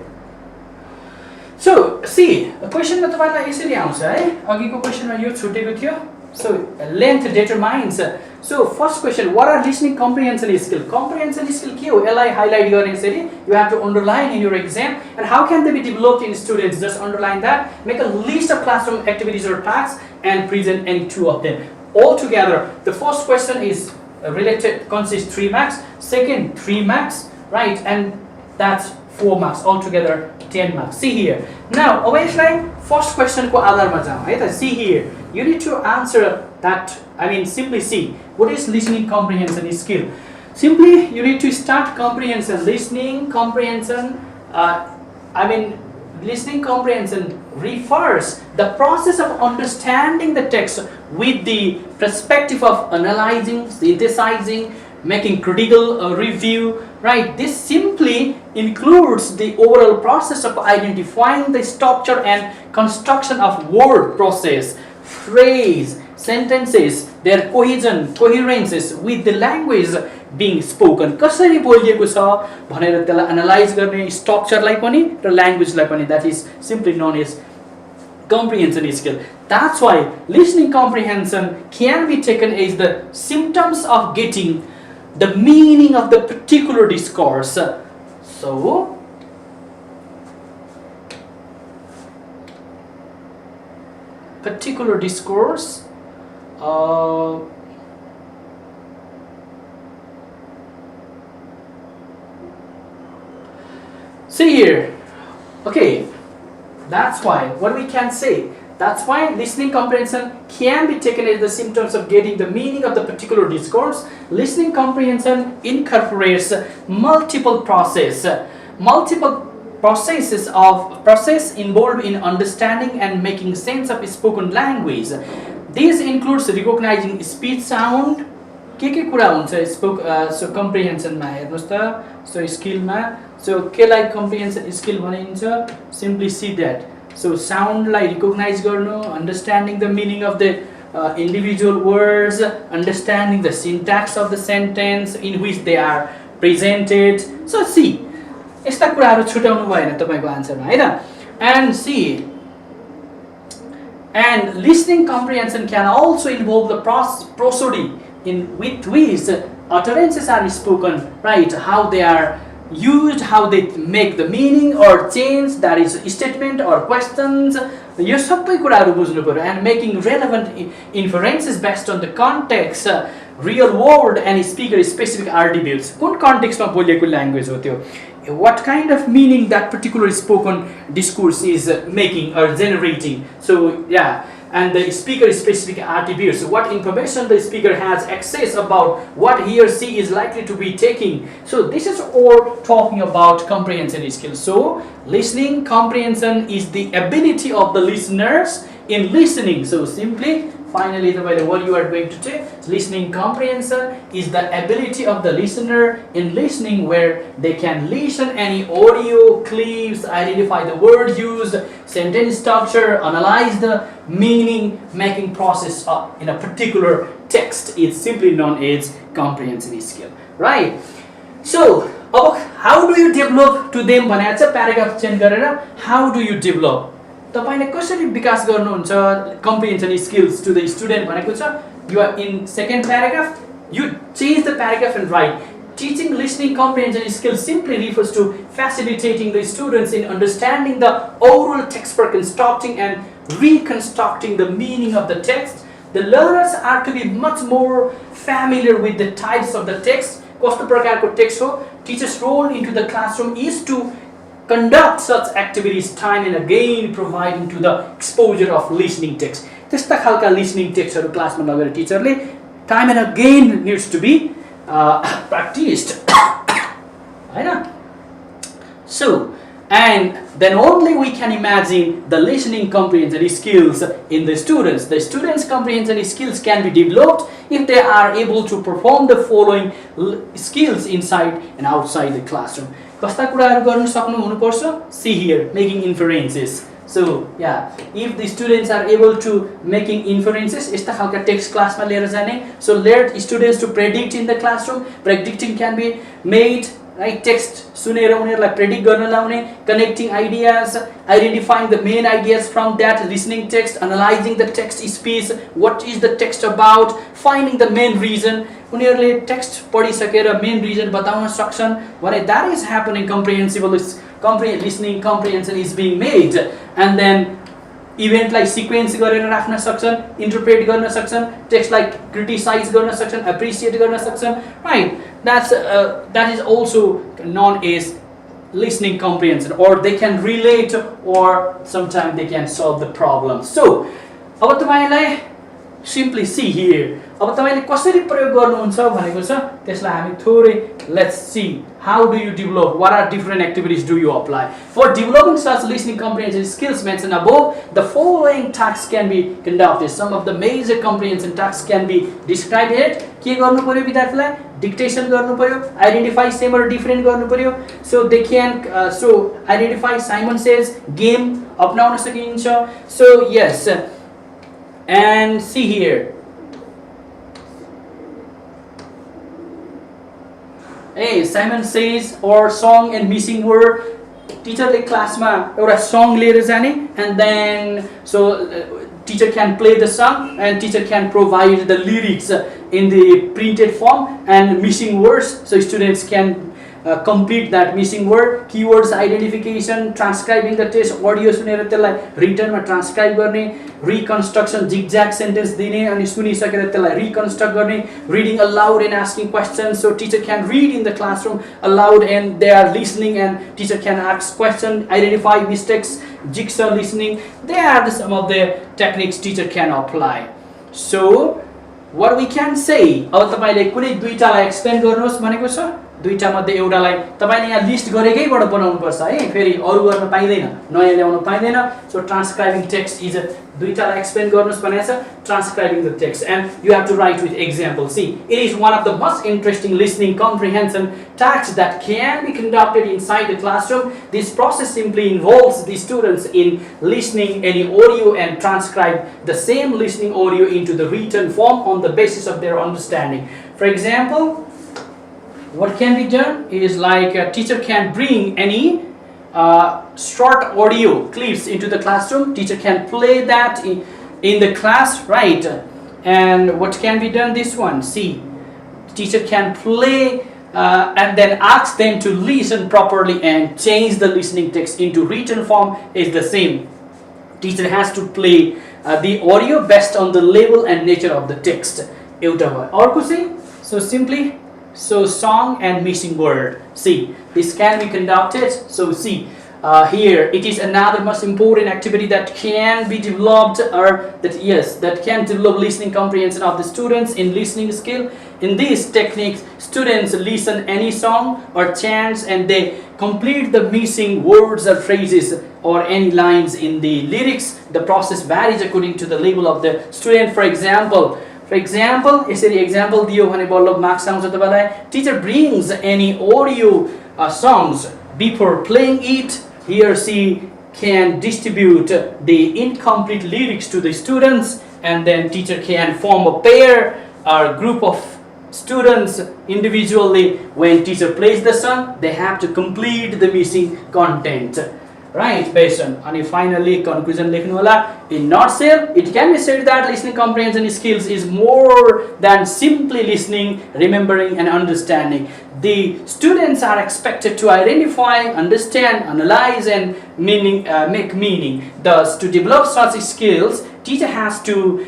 So see, question में तपाईलाई यसरी आउँछ है. अघिको क्वेशनमा यो छुटेको थियो. So length determines. So first question, what are listening comprehension skill? Comprehension skill के हो? यसलाई highlight गर्ने यसरी. You have to underline in your exam. And how can they be developed in students? Just underline that. Make a list of classroom activities or tasks and present any two of them. All together, the first question is related, consists 3 marks. Second, 3 marks. Right, and that's 4 marks altogether, 10 marks. See here. Now, obviously, first question को आधारमा जाऊ है त. See here. You need to answer that. I mean, simply see what is listening comprehension skill. Simply, you need to start comprehension. Listening comprehension. Listening comprehension refers the process of understanding the text with the perspective of analyzing, synthesizing, making critical review, right? This simply includes the overall process of identifying the structure and construction of word process, phrase, sentences, their cohesion, coherences with the language being spoken. कसरी बोलिएको छ भनेर त्यसलाई analyse गर्ने स्ट्रक्चरलाई पनि र ल्याङ्ग्वेजलाई पनि. That is simply known as comprehension skill. That's why listening comprehension can be taken as the symptoms of getting the meaning of the particular discourse. So particular discourse See here. Okay, that's why what we can say. That's why listening comprehension can be taken as the symptoms of getting the meaning of the particular discourse. Listening comprehension incorporates multiple process involved in understanding and making sense of spoken language. This includes recognizing speech sound. के कुरा हुन्छ so comprehension मा हेर्नुस् त so skill मा so के लाई comprehension skill भनिन्छ simply see that so sound लाई recognize गर्नु understanding the meaning of the individual words understanding the syntax of the sentence in which they are presented so see यस्ता कुराहरु छुटाउनु भएन तपाईको आन्सरमा हैन and see and listening comprehension can also involve the prosody in with which utterances are spoken, right? How they are used, how they make the meaning or change, that is statement or questions. यो सबै कुराहरु बुझ्नु पर्यो and making relevant inferences based on the context, real world and speaker specific attributes. कुन context मा बोलेको language हो त्यो? What kind of meaning that particular spoken discourse is making or generating. So yeah, and the speaker specific attributes, what information the speaker has access about what he or she is likely to be taking. So this is all talking about comprehension skills. So listening comprehension is the ability of the listeners in listening. So simply finally what you are going to take, listening comprehension is the ability of the listener in listening where they can listen any audio clips, identify the word used, sentence structure, analyze the meaning making process in a particular text. It's simply known as comprehension skill, right? So how do you develop to them भनेको छ paragraph change गरेर how do you develop तपाईले कसरी विकास गर्नुहुन्छ comprehension skills to the student भनेको छ you are in second paragraph you change the paragraph and write teaching listening comprehension skills simply refers to facilitating the students in understanding the oral text for constructing and reconstructing the meaning of the text. The learners are to be much more familiar with the types of the text. कस्तो प्रकारको text हो. Teachers' role into the classroom is to conduct such activities time and again, providing to the exposure of listening text. त्यस्ता खालका listening textहरु क्लासमा लगेर टिचरले time and again needs to be practiced. हैन? So and then only we can imagine the listening comprehension skills in the students. The students' comprehension skills can be developed if they are able to perform the following skills inside and outside the classroom. कस्ता कुराहरु गर्न सक्नु हुनुपर्छ? See here, making inferences. So yeah, if the students are able to making inferences, यस्ता खालका text class मा लिएर जाने. So let students to predict in the classroom. Predicting can be made, right? Text सुनेर उनीहरुलाई predict गर्न लाउने, connecting ideas, identifying the main ideas from that listening text, analyzing the text speech, what is the text about, finding the main reason. उनीहरुले text पढिसकेर main reason बताउन सक्छन् भने that is happening. Listening comprehension is being made and then event like sequence गरेर राख्न सक्छन्, interpret गर्न सक्छन्, text like criticize गर्न सक्छन्, appreciate गर्न सक्छन्, right? That is also known as listening comprehension, or they can relate or sometimes they can solve the problem. So अब तपाईलाई simply see here, अब तपाईले कसरी प्रयोग गर्नुहुन्छ भनेको छ त्यसलाई हामी थोरै let's see how do you develop, what are different activities do you apply for developing such listening comprehension skills mentioned above. The following tasks can be conducted. Some of the major comprehension tasks can be described here. के गर्नु पर्यो विद्यार्थीलाई? Dictation गर्नु पर्यो, identify same or different गर्नु पर्यो. So they can so identify Simon says game अपनाउन सकिन्छ. So yes, and see here, hey, Simon says or song and missing word. Teacher le class ma एउटा song लिएर जाने and then so teacher can play the song and teacher can provide the lyrics in the printed form and missing words, so students can complete that missing word, keywords identification, transcribing the text, audio सुनेर त्यसलाई रिटनमा transcribe गर्ने, reconstruction zigzag sentence दिने अनि सुनिसकेर त्यसलाई reconstruct गर्ने, reading aloud and asking questions, so teacher can read in the classroom aloud and they are listening and teacher can ask question, identify mistakes, jigsaw listening. They are some of the techniques teacher can apply. So what we can say, अब तपाईले कुनै दुईटालाई explain गर्नुहोस् भनेको छ, दुईटा मध्ये एउटालाई तपाईले यहाँ लिस्ट गरेकैबाट बनाउनु पर्छ है, फेरि अरु गर्न पाइदैन, नयाँ ल्याउन पाइदैन. सो ट्रान्सक्राइबिङ टेक्स्ट इज दुईटालाई एक्सप्लेन गर्नुहोस् भनेको छ, transcribing the text and you have to write with example. See, it is one of the most interesting listening comprehension tasks that can be conducted inside the classroom. This process simply involves the students in listening any audio and transcribe the same listening audio into the written form on the basis of their understanding. For example, what can be done is like a teacher can bring any short audio clips into the classroom. Teacher can play that in the class, right? And what can be done? This one, see, teacher can play and then ask them to listen properly and change the listening text into written form is the same. Teacher has to play the audio based on the level and nature of the text. Or say, so simply, so song and missing word. See, this can be conducted. So see, here it is another most important activity that can be developed, or that can develop listening comprehension of the students in listening skill. In this technique, students listen any song or chants and they complete the missing words or phrases or any lines in the lyrics. The process varies according to the level of the student. For example, यसरी example दियो भने बल्ल marks आउँछ तपाईलाई. Teacher brings any audio songs before playing it. He or she can distribute the incomplete lyrics to the students, and then teacher can form a pair or group of students individually. When teacher plays the song, they have to complete the missing content. Right, based on. And finally, conclusion लेख्नु होला. In nutshell, it can be said that listening comprehension skills is more than simply listening, remembering, and understanding. The students are expected to identify, understand, analyze, and make meaning. Thus, to develop such skills, teacher has to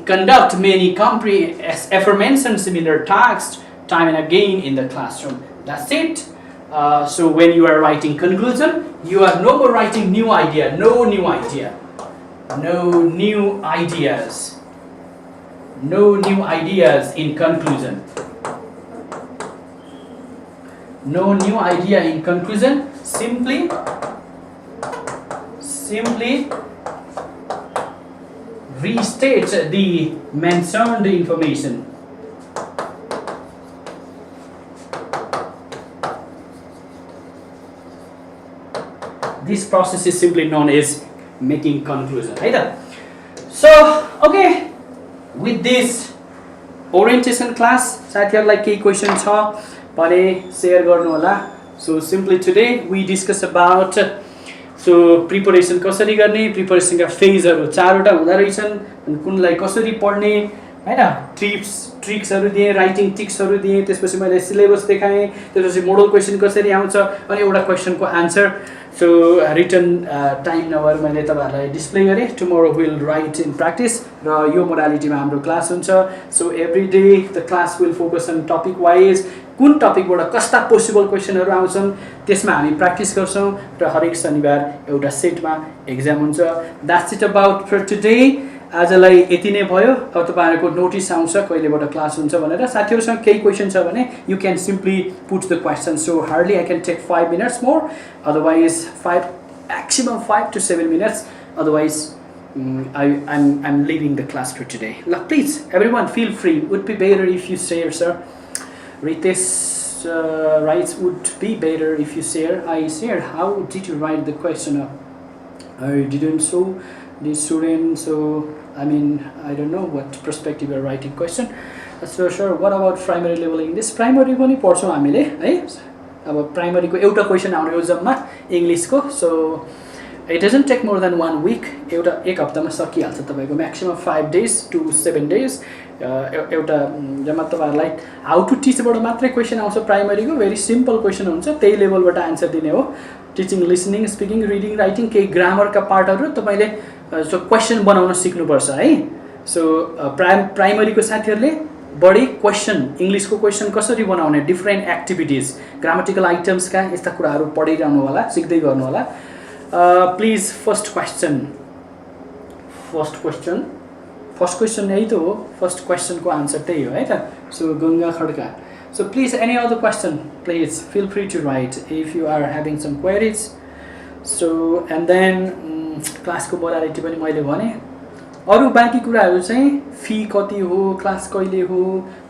conduct many aforementioned similar tasks time and again in the classroom. That's it. So when you are writing conclusion, you are no more writing new idea, no new ideas, in conclusion. No new idea in conclusion. Simply restate the mentioned information. This process is simply known as making conclusion. Right? So, okay, with this orientation class, साथीहरुलाई केही question छ भने share गर्नु होला. So simply today we discuss about preparation कसरी गर्ने, preparation का फेजहरु चारवटा हुँदा रहेछन्, अनि कुनलाई कसरी पढ्ने, हैन, ट्रिक्सहरु दिए, राइटिङ टिप्सहरु दिए, त्यसपछि मैले सिलेबस देखाएँ, त्यसपछि मोडल क्वेशन कसरी आउँछ अनि एउटा क्वेशनको आन्सर. So written time नभएर मैले तपाईहरुलाई डिस्प्ले गरे. Tomorrow we'll write in practice र यो मोडालिटीमा हाम्रो क्लास हुन्छ. So every day the class will focus on topic wise. कुन टपिकबाट कस्ता पोसिबल क्वेशनहरु आउँछन् त्यसमा हामी प्र्याक्टिस गर्छौं र हरेक शनिबार एउटा सेटमा एक्जाम हुन्छ. That's it about for today. आजलाई यति नै भयो. अब तपाईहरुको नोटिस आउँछ कहिलेबाट क्लास हुन्छ भनेर. साथीहरुसँग केही क्वेशन छ भने you can simply put the question. So hardly I can take 5 minutes more, otherwise maximum 5 to 7 minutes, otherwise I'm leaving the class for today. Please everyone feel free. Would be better if you share, sir. Ritesh writes, would be better if you share. I shared. How did you write the question? I didn't show the student, so I mean I don't know what perspective you're writing question. So sure, what about primary level English? Primary पनि पढ्छौं हामीले है. अब primary को एउटा question आउने हो जम्मा English को. So It doesn't take more than 1 week. एउटा एक हप्तामा सकिहाल्छ तपाईको maximum 5 days to 7 days. एउटा जम्मा तपाईहरुलाई हाउ टु टिचबाट मात्रै क्वेशन आउँछ प्राइमरीको भेरी सिम्पल क्वेशन हुन्छ त्यही लेभलबाट आन्सर दिने हो teaching listening speaking reading writing केही ग्रामरका पार्टहरु तपाईले सो क्वेशन बनाउन सिक्नुपर्छ है सो प्राइमरीको साथीहरुले बढी क्वेशन इंग्लिशको क्वेशन कसरी बनाउने डिफरेंट एक्टिभिटीज ग्रामेटिकल आइटम्स का यस्ता कुराहरु पढिरहनु होला सिक्दै गर्नु होला प्लिज फर्स्ट क्वेशन यही तो हो फर्स्ट क्वेशन को आंसर त्यही हो है त so Ganga Khadka so please any other question please feel free to write if you are having some queries so and then class को मोडालिटी पनि मैले भने अरु बाँकी कुराहरु चाहिँ फी कति हो क्लास कहिले हो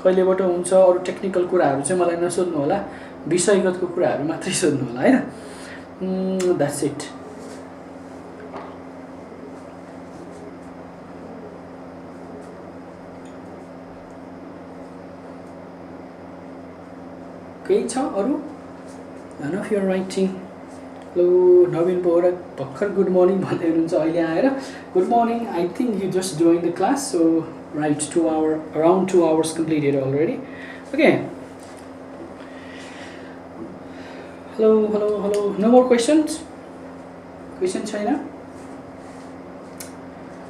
कहिलेबाट हुन्छ अरु टेक्निकल कुराहरु चाहिँ मलाई नसोध्नु होला विषयगतको कुराहरु मात्रै सोध्नु होला हैन that's it केही छ अरु none of you are writing hello नवीन बोरा भर्खर गुड मर्निङ भन्दै हुनुहुन्छ अहिले आएर good morning I think you just joined the class so right around 2 hours completed already okay hello no more questions छैन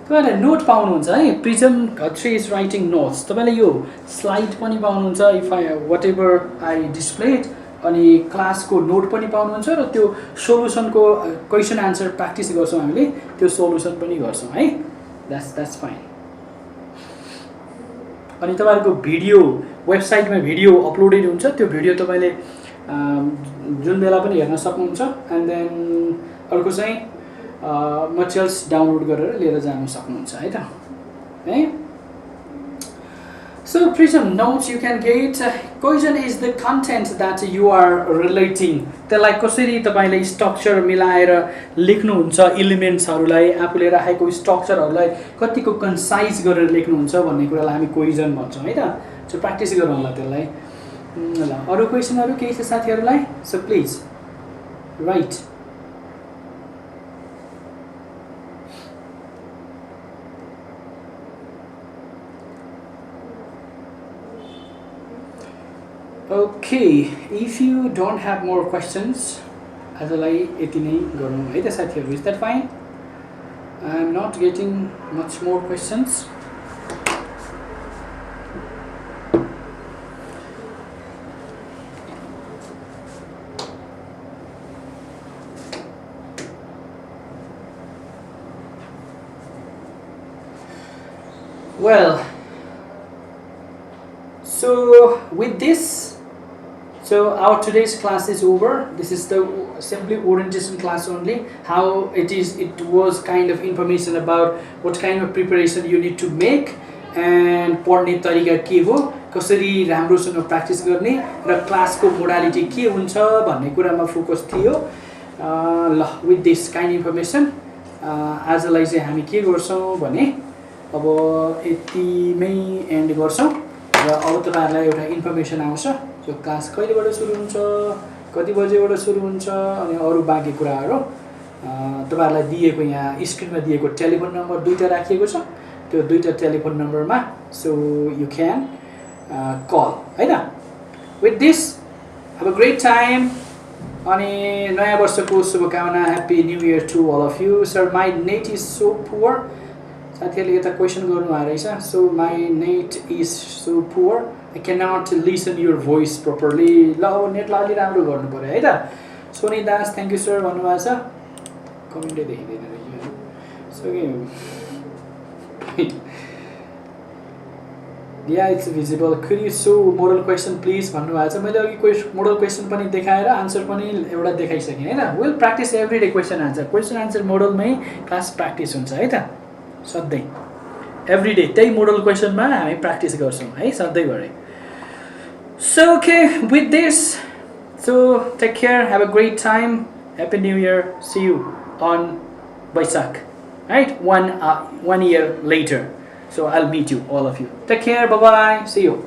तपाईले नोट पाउनुहुन्छ है प्रिजम घत्री इज राइटिङ नोट्स तपाईले यो स्लाइड पनि पाउनुहुन्छ if I whatever I displayed अनि क्लासको नोट पनि पाउनुहुन्छ र त्यो सोलुसनको क्वेशन आन्सर प्र्याक्टिस गर्छौं हामीले त्यो सोलुसन पनि गर्छौं है द्याट्स फाइन अनि तपाईहरुको भिडियो वेबसाइटमा भिडियो अपलोडेड हुन्छ त्यो भिडियो तपाईले जुन बेला पनि हेर्न सक्नुहुन्छ एन्ड देन अर्को चाहिँ materials डाउनलोड गरेर लिएर जान सक्नुहुन्छ है त है so prism notes you can get question is the content that you are relating त्यसलाई कसरी तपाईले स्ट्रक्चर मिलाएर लेख्नुहुन्छ एलिमेन्ट्सहरुलाई आफूले राखेको स्ट्रक्चरहरुलाई कतिको कन्साइज गरेर लेख्नुहुन्छ भन्ने कुरालाई हामी क्वेशन भन्छौं है त सो प्र्याक्टिस गरौँ होला त्यसलाई ल अरु क्वेशनहरु केही छ साथीहरुलाई so please write Okay, if you don't have more questions, आजलाई यति नै गरौँ है त साथीहरु is that fine? I am not getting much more questions. Well, so with this so our today's class is over. This is the simply orientation class only. How it was kind of information about what kind of preparation you need to make and पढ्ने तरिका के हो कसरी राम्रोसँग practice गर्ने र क्लासको modality के हुन्छ भन्ने कुरामा फोकस थियो ल with this kind information आजलाई चाहिँ हामी के गर्छौं भने अब यतिमै एन्ड गर्छौं र अब तपाईहरुलाई एउटा इन्फर्मेसन आउँछ जो क्लास कहिलेबाट सुरु हुन्छ कति बजेबाट सुरु हुन्छ अनि अरु बाँकी कुराहरु तपाईहरुलाई दिएको यहाँ स्क्रिनमा दिएको टेलिफोन नम्बर दुईटा राखिएको छ त्यो दुईटा टेलिफोन नम्बरमा सो यु क्यान कल हैन with this have a great time अनि नयाँ वर्षको शुभकामना happy new year to all of you sir my net is so poor साथीहरुले यता क्वेशन गर्नु आ रहेछ so my net is so poor I cannot listen your voice properly. ल नेट अलि राम्रो गर्नु पर्यो है त Soni Das thank you sir भन्नुभएको छ कमेन्टै देखिदैन रहेछ सो yeah it's visible could you show model question please भन्नुभएको छ मैले अघि मोडल क्वेशन पनि देखाएर आन्सर पनि एउटा देखाइसके हैन will practice every day question answer मोडलमै क्लास प्र्याक्टिस हुन्छ है त सधैं एभ्री डे त्यही मोडल क्वेशनमा हामी प्र्याक्टिस गर्छौं है सधैँभरि So okay, with this, so take care, have a great time, happy new year, see you on Vaisak, right? 1 year later, so I'll meet you, all of you. Take care, bye bye, see you.